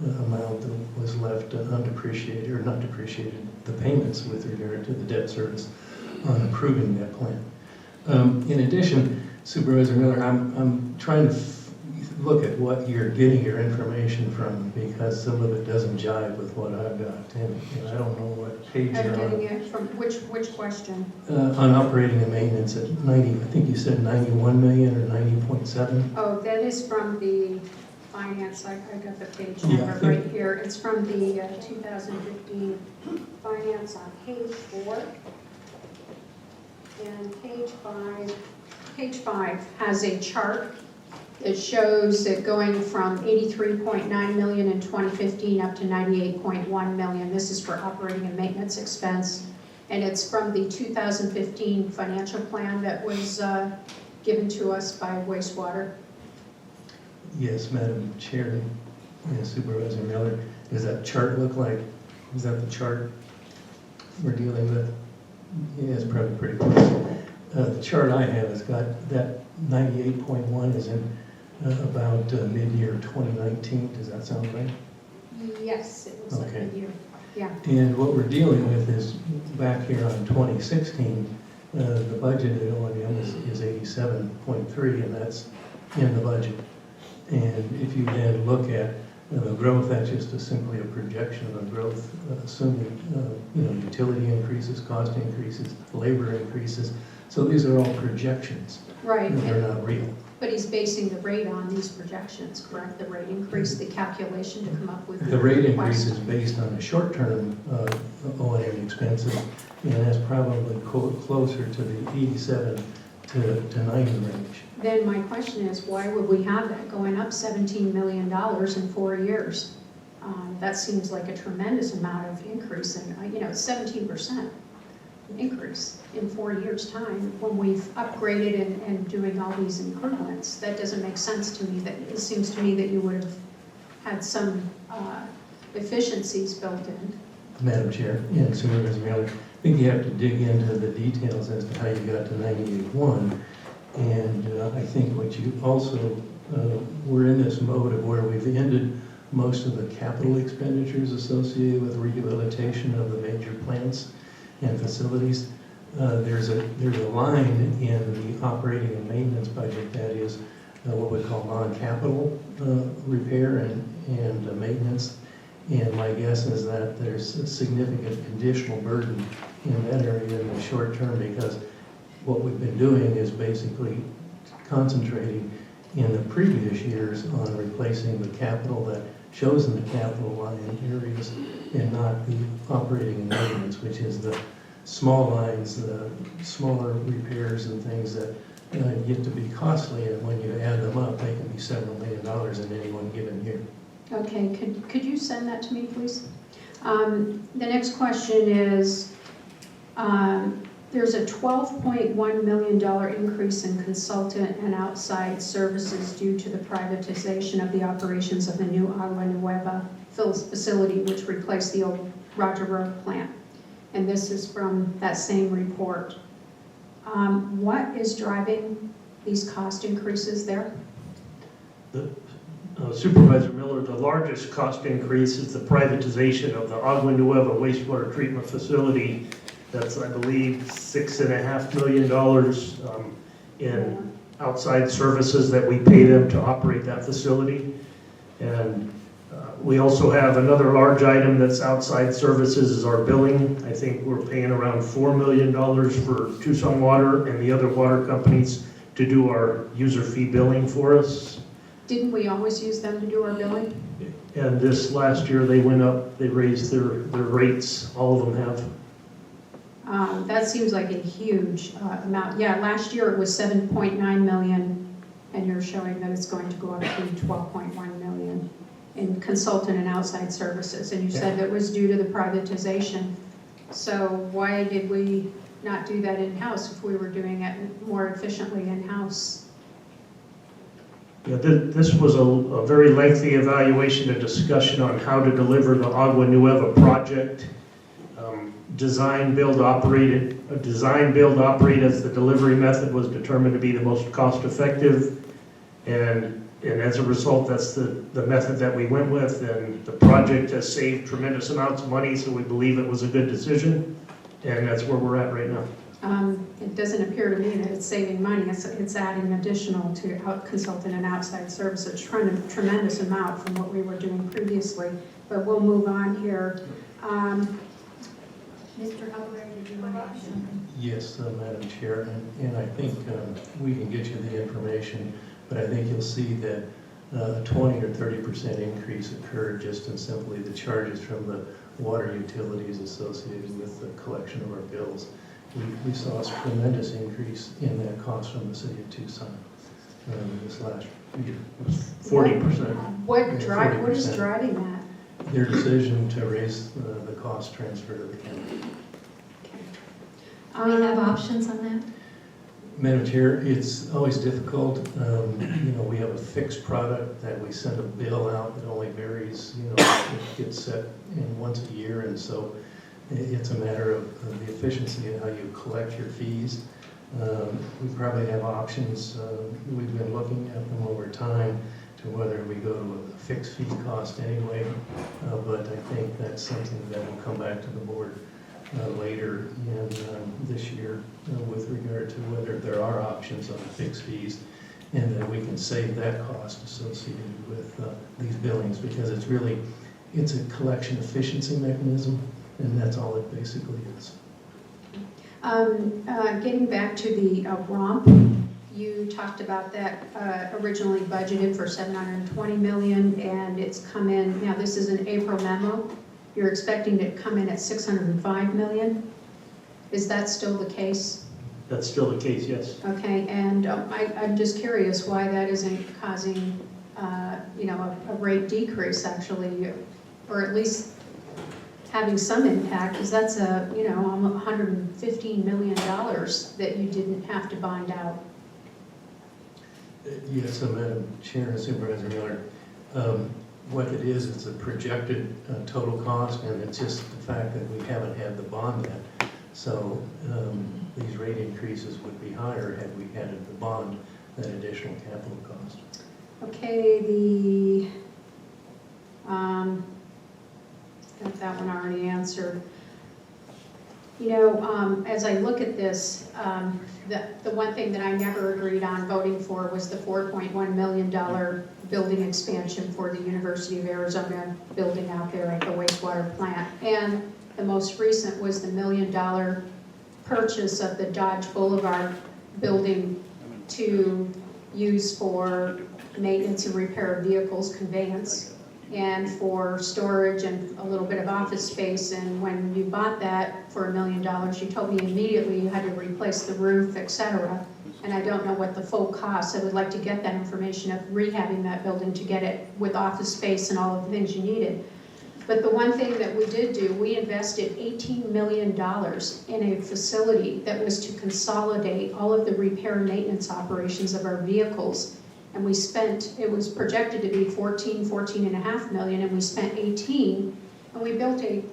Speaker 14: amount that was left undepreciated, or not depreciated, the payments with regard to the debt service on approving that plan. In addition, Supervisor Miller, I'm trying to look at what you're getting your information from, because some of it doesn't jive with what I've got, and I don't know what page you're on.
Speaker 7: I'm getting it from which question?
Speaker 14: On operating and maintenance at 90, I think you said 91 million or 90.7.
Speaker 7: Oh, that is from the finance. I got the page number right here. It's from the 2015 finance on page 4. And page 5 has a chart it shows it going from 83.9 million in 2015 up to 98.1 million. This is for operating and maintenance expense. And it's from the 2015 financial plan that was given to us by wastewater.
Speaker 14: Yes, Madam Chair, and Supervisor Miller, does that chart look like, is that the chart we're dealing with? Yeah, it's probably pretty close. The chart I have has got that 98.1 is in about mid-year 2019. Does that sound right?
Speaker 7: Yes, it was like
Speaker 14: Okay.
Speaker 7: a year. Yeah.
Speaker 14: And what we're dealing with is back here on 2016, the budgeted O&M is 87.3, and that's in the budget. And if you then look at the growth, that's just simply a projection of growth, assuming utility increases, cost increases, labor increases. So these are all projections.
Speaker 7: Right.
Speaker 14: They're not real.
Speaker 7: But he's basing the rate on these projections, correct? The rate increase, the calculation to come up with
Speaker 14: The rate increase
Speaker 7: request.
Speaker 14: is based on the short-term O&M expenses, and that's probably closer to the 87 to 90 range.
Speaker 7: Then my question is, why would we have that going up $17 million in 4 years? That seems like a tremendous amount of increase, and it's 17% increase in 4 years' time when we've upgraded and doing all these improvements. That doesn't make sense to me. That it seems to me that you would have had some efficiencies built in.
Speaker 14: Madam Chair and Supervisor Miller, I think you have to dig into the details as to how you got to 98.1. And I think what you also, we're in this mode of where we've ended most of the capital expenditures associated with rehabilitation of the major plants and facilities. There's a line in the operating and maintenance budget that is what we call non-capital repair and maintenance. And my guess is that there's a significant additional burden in that area in the short term, because what we've been doing is basically concentrating in the previous years on replacing the capital that shows in the capital line areas and not the operating and maintenance, which is the small lines, the smaller repairs and things that get to be costly, and when you add them up, they can be several $1 million in any one given year.
Speaker 7: Okay, could you send that to me, please? The next question is, there's a $12.1 million increase in consultant and outside services due to the privatization of the operations of the new Agua Nueva facility, which replaced the old Roger Road plant. And this is from that same report. What is driving these cost increases there?
Speaker 15: Supervisor Miller, the largest cost increase is the privatization of the Agua Nueva wastewater treatment facility. That's, I believe, $6.5 million in outside services that we pay them to operate that facility. And we also have another large item that's outside services is our billing. I think we're paying around $4 million for Tucson Water and the other water companies to do our user fee billing for us.
Speaker 7: Didn't we always use them to do our billing?
Speaker 15: And this last year they went up, they raised their rates, all of them have.
Speaker 7: That seems like a huge amount. Yeah, last year it was 7.9 million, and you're showing that it's going to go up to 12.1 million in consultant and outside services. And you said that was due to the privatization. So why did we not do that in-house if we were doing it more efficiently in-house?
Speaker 15: Yeah, this was a very lengthy evaluation and discussion on how to deliver the Agua Nueva project. Design, build, operate as the delivery method was determined to be the most cost effective. And as a result, that's the method that we went with. And the project has saved tremendous amounts of money, so we believe it was a good decision. And that's where we're at right now.
Speaker 7: It doesn't appear to me that it's saving money. It's adding additional to consultant and outside services, tremendous amount from what we were doing previously. But we'll move on here. Mr. Hubbard, did you want to add something?
Speaker 14: Yes, Madam Chair, and I think we can get you the information, but I think you'll see that a 20 or 30% increase occurred just in simply the charges from the water utilities associated with the collection of our bills. We saw a tremendous increase in that cost from the city of Tucson this last It was 40%.
Speaker 7: What
Speaker 14: Yeah,
Speaker 7: what is
Speaker 14: 40%.
Speaker 7: driving that?
Speaker 14: Their decision to raise the cost transfer to the county.
Speaker 4: Do we have options on that?
Speaker 14: Madam Chair, it's always difficult. We have a fixed product that we send a bill out that only varies, it gets set in once a year, and so it's a matter of the efficiency of how you collect your fees. We probably have options. We've been looking at them over time to whether we go to a fixed fee cost anyway, but I think that's something that will come back to the board later in this year with regard to whether there are options on fixed fees and that we can save that cost associated with these billings, because it's a collection efficiency mechanism, and that's all it basically is.
Speaker 7: Getting back to the ROMP, you talked about that originally budgeted for $720 million, and it's come in, now this is an April memo, you're expecting it to come in at $605 million. Is that still the case?
Speaker 15: That's still the case, yes.
Speaker 7: Okay, and I'm just curious why that isn't causing, a rate decrease actually, or at least having some impact, because that's $115 million that you didn't have to bond out.
Speaker 14: Yes, Madam Chair and Supervisor Miller. What it is, it's a projected total cost, and it's just the fact that we haven't had the bond yet. So these rate increases would be higher had we had the bond, that additional capital cost.
Speaker 7: Okay, got that one already answered. As I look at this, the one thing that I never agreed on voting for was the $4.1 million building expansion for the University of Arizona building out there at the wastewater plant. And the most recent was the $1 million purchase of the Dodge Boulevard building to use for maintenance and repair of vehicles, conveyance, and for storage and a little bit of office space. And when you bought that for $1 million, you told me immediately you had to replace the roof, etc. And I don't know what the full cost. I would like to get that information of rehabbing that building to get it with office space and all of the things you needed. But the one thing that we did do, we invested $18 million in a facility that was to consolidate all of the repair and maintenance operations of our vehicles. And we spent, it was projected to be $14.5 million, and we spent 18, and we built a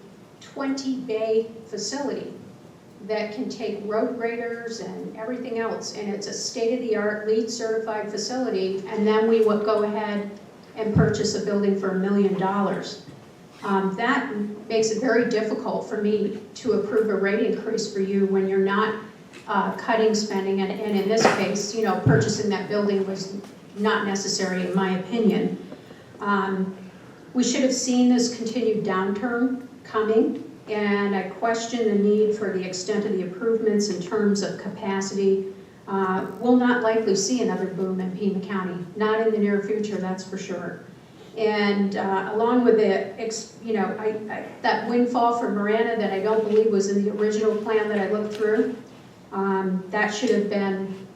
Speaker 7: 20-bay facility that can take road graders and everything else, and it's a state-of-the-art LEED certified facility, and then we would go ahead and purchase a building for $1 million. That makes it very difficult for me to approve a rate increase for you when you're not cutting spending, and in this case, purchasing that building was not necessary in my opinion. We should have seen this continued downturn coming, and I question the need for the extent of the improvements in terms of capacity. We'll not likely see another boom in Pima County, not in the near future, that's for sure. And along with it, that windfall for Marana that I don't believe was in the original plan that I looked through, that should have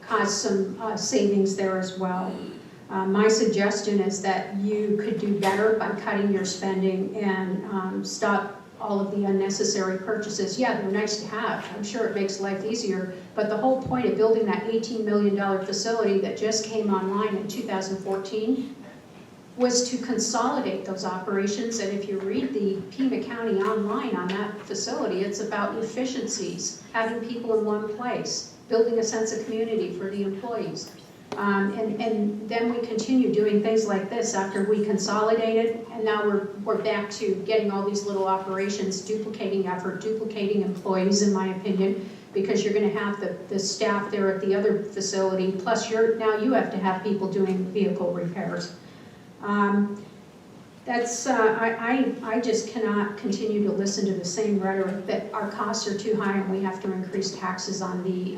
Speaker 7: caused some savings there as well. My suggestion is that you could do better by cutting your spending and stop all of the unnecessary purchases. Yeah, they're nice to have. I'm sure it makes life easier, but the whole point of building that $18 million facility that just came online in 2014 was to consolidate those operations. And if you read the Pima County online on that facility, it's about efficiencies, having people in one place, building a sense of community for the employees. And then we continue doing things like this after we consolidated, and now we're back to getting all these little operations, duplicating effort, duplicating employees, in my opinion, because you're going to have the staff there at the other facility, plus now you have to have people doing vehicle repairs. I just cannot continue to listen to the same rhetoric that our costs are too high and we have to increase taxes on the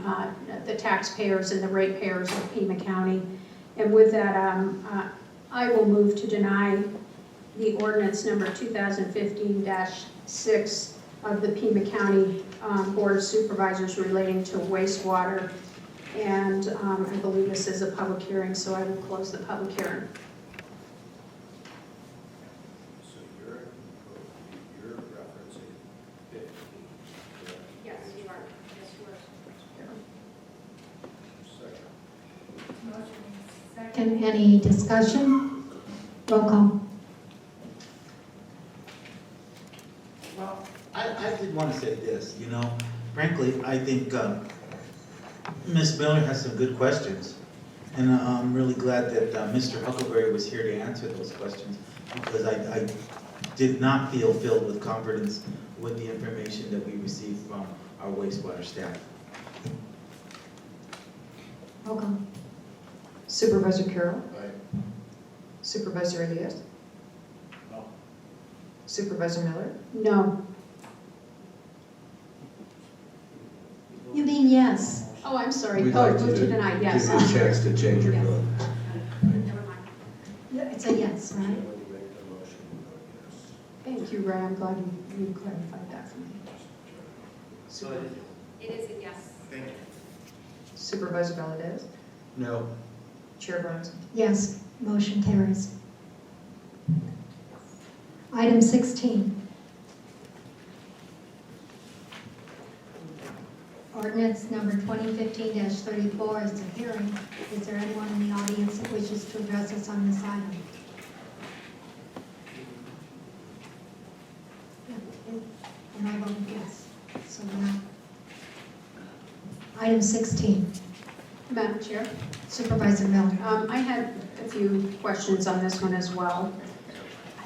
Speaker 7: taxpayers and the ratepayers of Pima County. And with that, I will move to deny the ordinance number 2015-6 of the Pima County Board of Supervisors relating to wastewater And I believe this is a public hearing, so I will close the public hearing.
Speaker 6: So you're referencing 15.
Speaker 7: Yes, you are. Yes, you are.
Speaker 6: Second.
Speaker 4: Second, any discussion? Roll call.
Speaker 11: Well, I did want to say this, you know, frankly, I think Ms. Miller has some good questions. And I'm really glad that Mr. Huckleberry was here to answer those questions, because I did not feel filled with confidence with the information that we received from our wastewater staff.
Speaker 4: Roll call.
Speaker 12: Supervisor Carroll.
Speaker 6: Aye.
Speaker 12: Supervisor Elias.
Speaker 6: No.
Speaker 12: Supervisor Miller.
Speaker 7: No.
Speaker 4: You mean yes?
Speaker 7: Oh, I'm sorry.
Speaker 6: We'd
Speaker 7: Oh,
Speaker 6: like
Speaker 7: move
Speaker 6: to
Speaker 7: to deny, yes.
Speaker 6: Give you a chance to change your
Speaker 7: Yes.
Speaker 6: vote.
Speaker 7: Never mind.
Speaker 4: Yeah, it's a yes, right?
Speaker 6: When you make the motion, vote yes.
Speaker 7: Thank you, Ray. I'm glad you clarified that for me.
Speaker 17: It is a yes.
Speaker 6: Thank you.
Speaker 12: Supervisor Valdez.
Speaker 11: No.
Speaker 12: Chair Bronson.
Speaker 4: Yes, motion carries. Item 16. Ordinance number 2015-34 is a hearing. Is there anyone in the audience that wishes to address us on this item? And I vote yes. So now, item 16.
Speaker 7: Madam Chair,
Speaker 4: Supervisor Miller.
Speaker 7: I had a few questions on this one as well.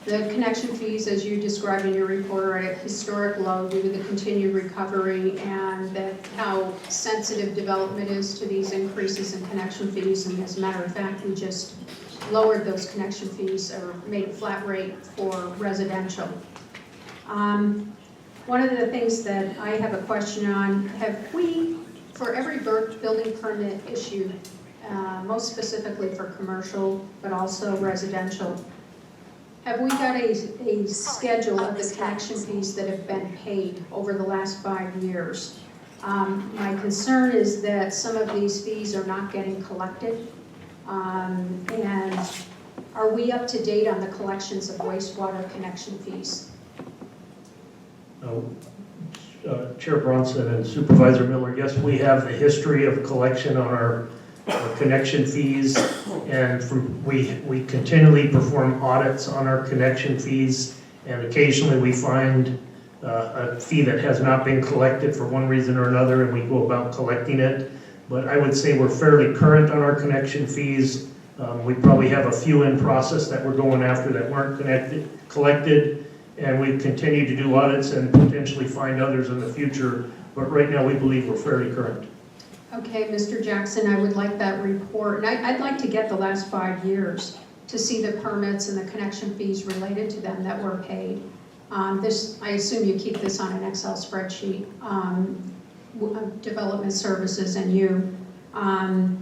Speaker 7: The connection fees, as you described in your report, are at a historic low due to the continued recovery and how sensitive development is to these increases in connection fees. And as a matter of fact, we just lowered those connection fees or made a flat rate for residential. One of the things that I have a question on, have we, for every building permit issued, most specifically for commercial, but also residential, have we got a schedule of the connection fees that have been paid over the last 5 years? My concern is that some of these fees are not getting collected. And are we up to date on the collections of wastewater connection fees?
Speaker 15: Chair Bronson and Supervisor Miller, yes, we have the history of collection on our connection fees, and we continually perform audits on our connection fees, and occasionally we find a fee that has not been collected for one reason or another, and we go about collecting it. But I would say we're fairly current on our connection fees. We probably have a few in process that we're going after that weren't collected, and we continue to do audits and potentially find others in the future. But right now, we believe we're fairly current.
Speaker 7: Okay, Mr. Jackson, I would like that report, and I'd like to get the last 5 years to see the permits and the connection fees related to them that were paid. I assume you keep this on an Excel spreadsheet, Development Services and you. And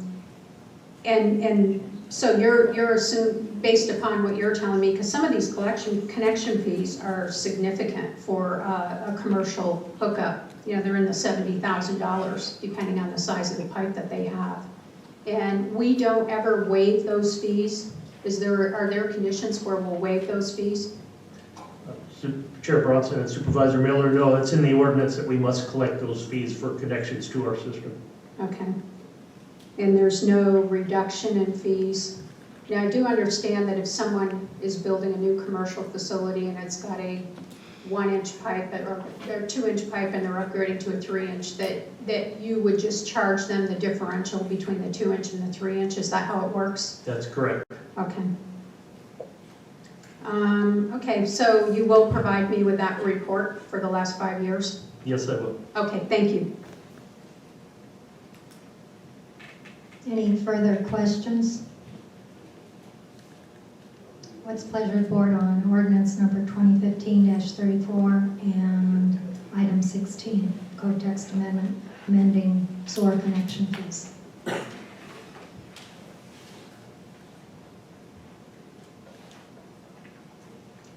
Speaker 7: so you're assuming, based upon what you're telling me, because some of these connection fees are significant for a commercial hookup. You know, they're in the $70,000, depending on the size of the pipe that they have. And we don't ever waive those fees? Are there conditions where we'll waive those fees?
Speaker 15: Chair Bronson and Supervisor Miller, no, it's in the ordinance that we must collect those fees for connections to our system.
Speaker 7: Okay. And there's no reduction in fees? Now, I do understand that if someone is building a new commercial facility and it's got a 1-inch pipe or a 2-inch pipe and they're upgrading to a 3-inch, that you would just charge them the differential between the 2-inch and the 3-inch? Is that how it works?
Speaker 15: That's correct.
Speaker 7: Okay. Okay, so you will provide me with that report for the last 5 years?
Speaker 15: Yes, I will.
Speaker 7: Okay, thank you.
Speaker 4: Any further questions? What's pleasure of the board on ordinance number 2015-34 and item 16, code text amendment, amending sewer connection fees?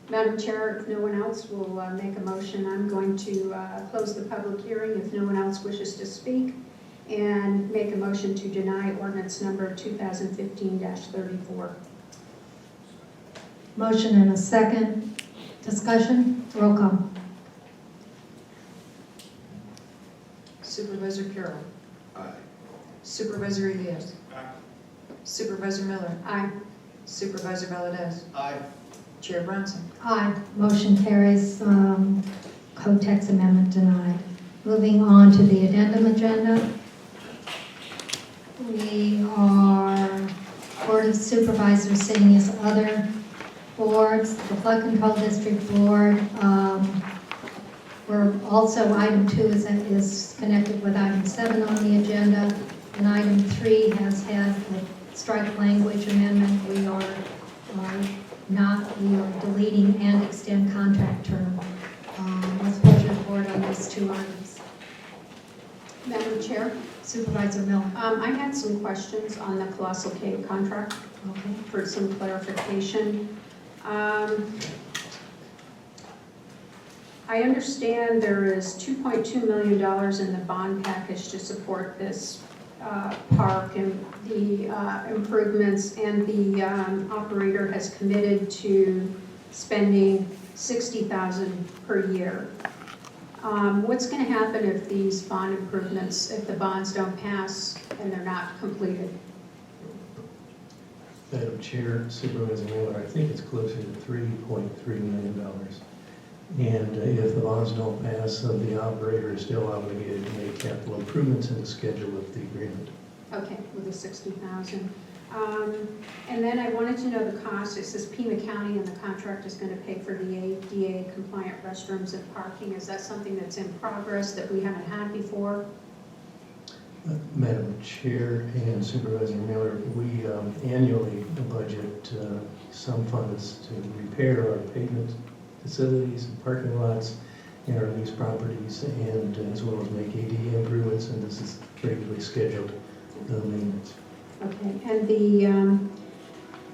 Speaker 7: Madam Chair, if no one else will make a motion, I'm going to close the public hearing if no one else wishes to speak. and make a motion to deny ordinance number 2015-34.
Speaker 4: Motion and a second. Discussion? Roll call.
Speaker 12: Supervisor Carroll.
Speaker 2: Aye.
Speaker 12: Supervisor Elias. Supervisor Miller.
Speaker 7: Aye.
Speaker 12: Supervisor Valdez.
Speaker 2: Aye.
Speaker 12: Chair Bronson.
Speaker 4: Aye. Motion carries. Code text amendment denied. Moving on to the addendum agenda. We are Board of Supervisors sitting as other boards, the Flood Control District Board. We're also, item 2 is connected with item 7 on the agenda, and item 3 has had a strike language amendment. We are deleting and extend contract term. What's the pleasure of the board on these 2 items?
Speaker 7: Madam Chair,
Speaker 4: Supervisor Miller.
Speaker 7: I had some questions on the Colossal Cave contract
Speaker 4: Okay.
Speaker 7: for some clarification. I understand there is $2.2 million in the bond package to support this park and the improvements, and the operator has committed to spending $60,000 per year. What's going to happen if these bond improvements, if the bonds don't pass and they're not completed?
Speaker 14: Madam Chair, Supervisor Miller, I think it's closer to $3.3 million. And if the bonds don't pass, the operator is still obligated to make capital improvements in the schedule of the agreement.
Speaker 7: Okay, with the 60,000. And then I wanted to know the cost. It says Pima County and the contract is going to pay for the ADA compliant restrooms and parking. Is that something that's in progress that we haven't had before?
Speaker 14: Madam Chair and Supervisor Miller, we annually budget some funds to repair our pavement facilities and parking lots in our leased properties, and as well as make ADA improvements, and this is regularly scheduled maintenance.
Speaker 7: Okay, and the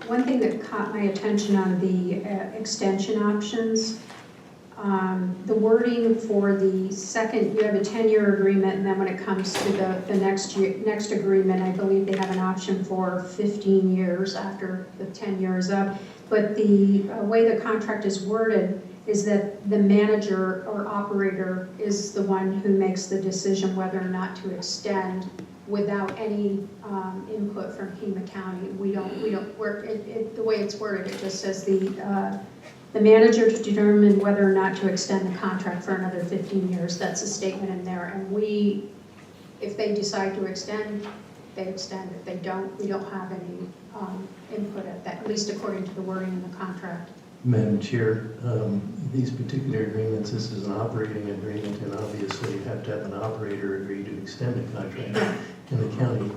Speaker 7: one thing that caught my attention on the extension options, the wording for the second, you have a 10-year agreement, and then when it comes to the next agreement, I believe they have an option for 15 years after the 10 years up. But the way the contract is worded is that the manager or operator is the one who makes the decision whether or not to extend without any input from Pima County. We don't work, the way it's worded, it just says the manager to determine whether or not to extend the contract for another 15 years. That's a statement in there. And we, if they decide to extend, they extend. If they don't, we don't have any input at least according to the wording in the contract.
Speaker 14: Madam Chair, these particular agreements, this is an operating agreement, and obviously you have to have an operator agree to extend the contract, and the county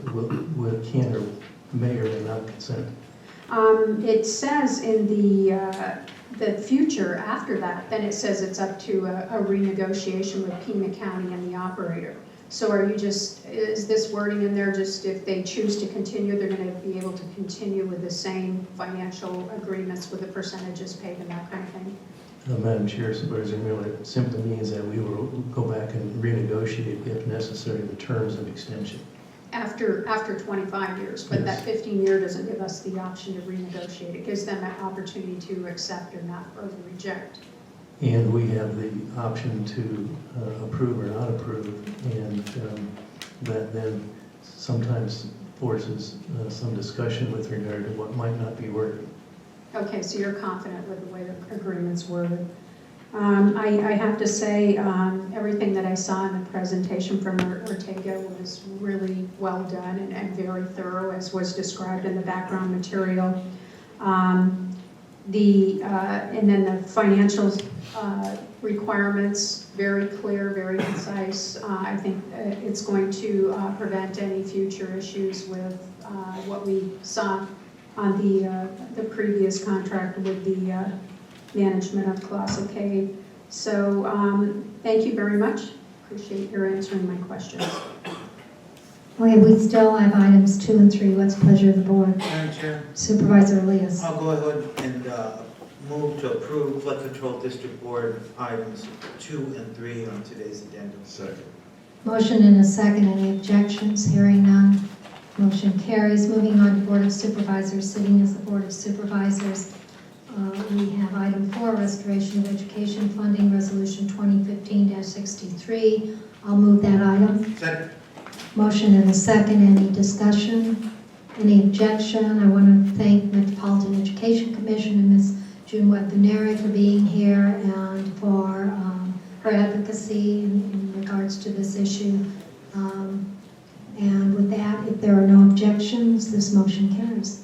Speaker 14: can or may or may not consent.
Speaker 7: It says in the future after that, then it says it's up to a renegotiation with Pima County and the operator. So are you just, is this wording in there just if they choose to continue, they're going to be able to continue with the same financial agreements with the percentages paid and that kind of thing?
Speaker 14: Madam Chair, Supervisor Miller, it simply means that we will go back and renegotiate, if necessary, the terms of extension.
Speaker 7: After 25 years, but
Speaker 14: Yes.
Speaker 7: that 15 year doesn't give us the option to renegotiate. It gives them an opportunity to accept or not, or reject.
Speaker 14: And we have the option to approve or not approve, and that then sometimes forces some discussion with regard to what might not be working.
Speaker 7: Okay, so you're confident with the way the agreement's worded. I have to say, everything that I saw in the presentation from Ortega was really well done and very thorough, as was described in the background material. And then the financial requirements, very clear, very concise. I think it's going to prevent any future issues with what we saw on the previous contract with the management of Colossal Cave. So thank you very much. Appreciate your answering my questions.
Speaker 4: Okay, we still have items 2 and 3. What's the pleasure of the board?
Speaker 11: Madam Chair,
Speaker 4: Supervisor Elias.
Speaker 11: I'll go ahead and move to approve Flood Control District Board items 2 and 3 on today's addendum.
Speaker 6: Second.
Speaker 4: Motion and a second. Any objections? Hearing none. Motion carries. Moving on to Board of Supervisors. Sitting as the Board of Supervisors, we have item 4, Restoration of Education Funding, Resolution 2015-63. I'll move that item.
Speaker 11: Second.
Speaker 4: Motion and a second. Any discussion? Any objection? I want to thank Metropolitan Education Commission and Ms. June Webb-Veneri for being here and for her advocacy in regards to this issue. And with that, if there are no objections, this motion carries.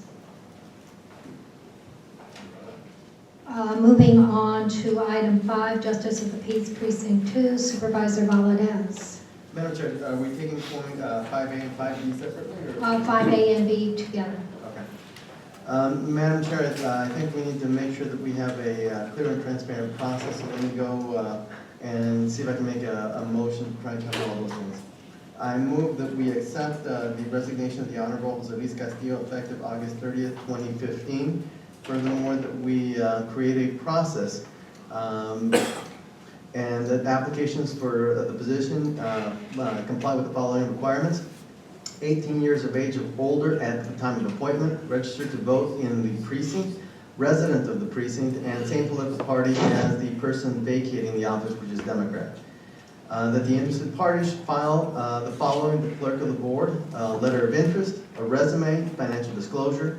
Speaker 4: Moving on to item 5, Justice of the Peace Precinct 2, Supervisor Valadez.
Speaker 2: Madam Chair, are we taking point 5A and 5B separately? Or?
Speaker 4: 5A and B together.
Speaker 2: Okay. Madam Chair, I think we need to make sure that we have a clear and transparent process. So let me go and see if I can make a motion to try and cover all those things. I move that we accept the resignation of the Honorable Jose Luis Castillo effective August 30th, 2015. Furthermore, that we create a process and that applications for the position comply with the following requirements. 18 years of age or older at the time of appointment, registered to vote in the precinct, resident of the precinct, and same political party as the person vacating the office, which is Democrat. That the interested parties file the following: the clerk of the board, a letter of interest, a resume, financial disclosure.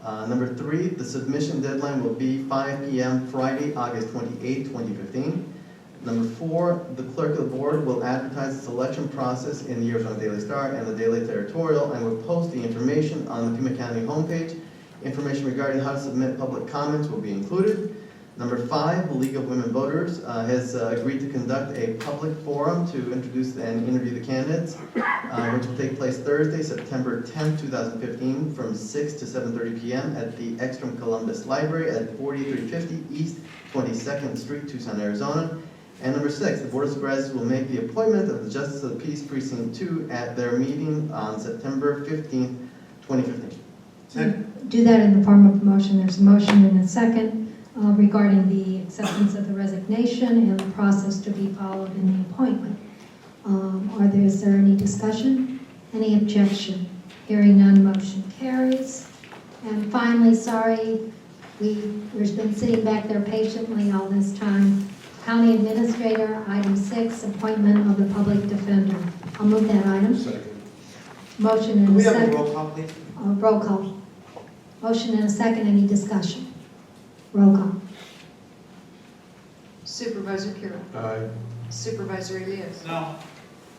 Speaker 2: Number 3, the submission deadline will be 5 p.m. Friday, August 28, 2015. Number 4, the clerk of the board will advertise the selection process in the Arizona Daily Star and the Daily Territorial and will post the information on the Pima County homepage. Information regarding how to submit public comments will be included. Number 5, the League of Women Voters has agreed to conduct a public forum to introduce and interview the candidates, which will take place Thursday, September 10, 2015, from 6 to 7:30 p.m. at the Ekstrom Columbus Library at 4350 East 22nd Street, Tucson, Arizona. And number 6, the Board of Supervisors will make the appointment of the Justice of the Peace Precinct 2 at their meeting on September 15, 2015.
Speaker 11: Second.
Speaker 4: Do that in the form of a motion. There's a motion and a second regarding the acceptance of the resignation and the process to be followed in the appointment. Is there any discussion? Any objection? Hearing none, motion carries. And finally, sorry, we've been sitting back there patiently all this time. County Administrator, item 6, appointment of the Public Defender. I'll move that item.
Speaker 6: Second.
Speaker 4: Motion and
Speaker 2: Can
Speaker 4: a
Speaker 2: we have
Speaker 4: second.
Speaker 2: a roll call, please?
Speaker 4: Roll call. Motion and a second. Any discussion? Roll call.
Speaker 12: Supervisor Kira.
Speaker 6: Aye.
Speaker 12: Supervisor Elias.
Speaker 11: No.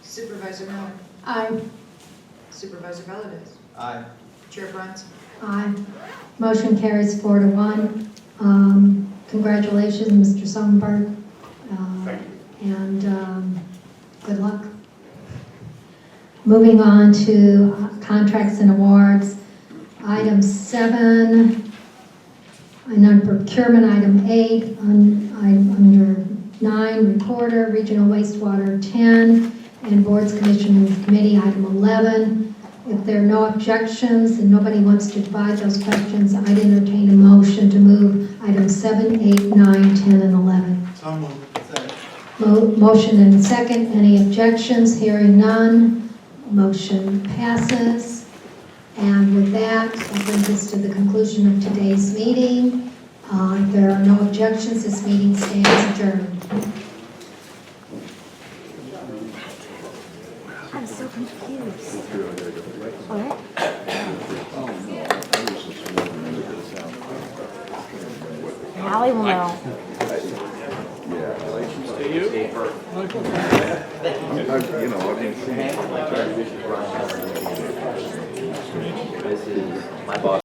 Speaker 12: Supervisor Miller.
Speaker 4: Aye.
Speaker 12: Supervisor Valadez.
Speaker 2: Aye.
Speaker 12: Chair Bronson.
Speaker 4: Aye. Motion carries 4-1. Congratulations, Mr. Sonnenberg.
Speaker 15: Thank
Speaker 4: you. And good luck. Moving on to contracts and awards. Item 7, and on procurement, item 8, under 9, recorder, regional wastewater 10, and boards, commission, and committee, item 11. If there are no objections and nobody wants to divide those questions, I'd entertain a motion to move items 7, 8, 9, 10, and 11.
Speaker 11: So moved.
Speaker 2: Second.
Speaker 4: Motion and second. Any objections? Hearing none. Motion passes. And with that brings us to the conclusion of today's meeting. If there are no objections, this meeting stands adjourned.
Speaker 3: I'm so confused. What? Allie will know.
Speaker 17: This is my boss.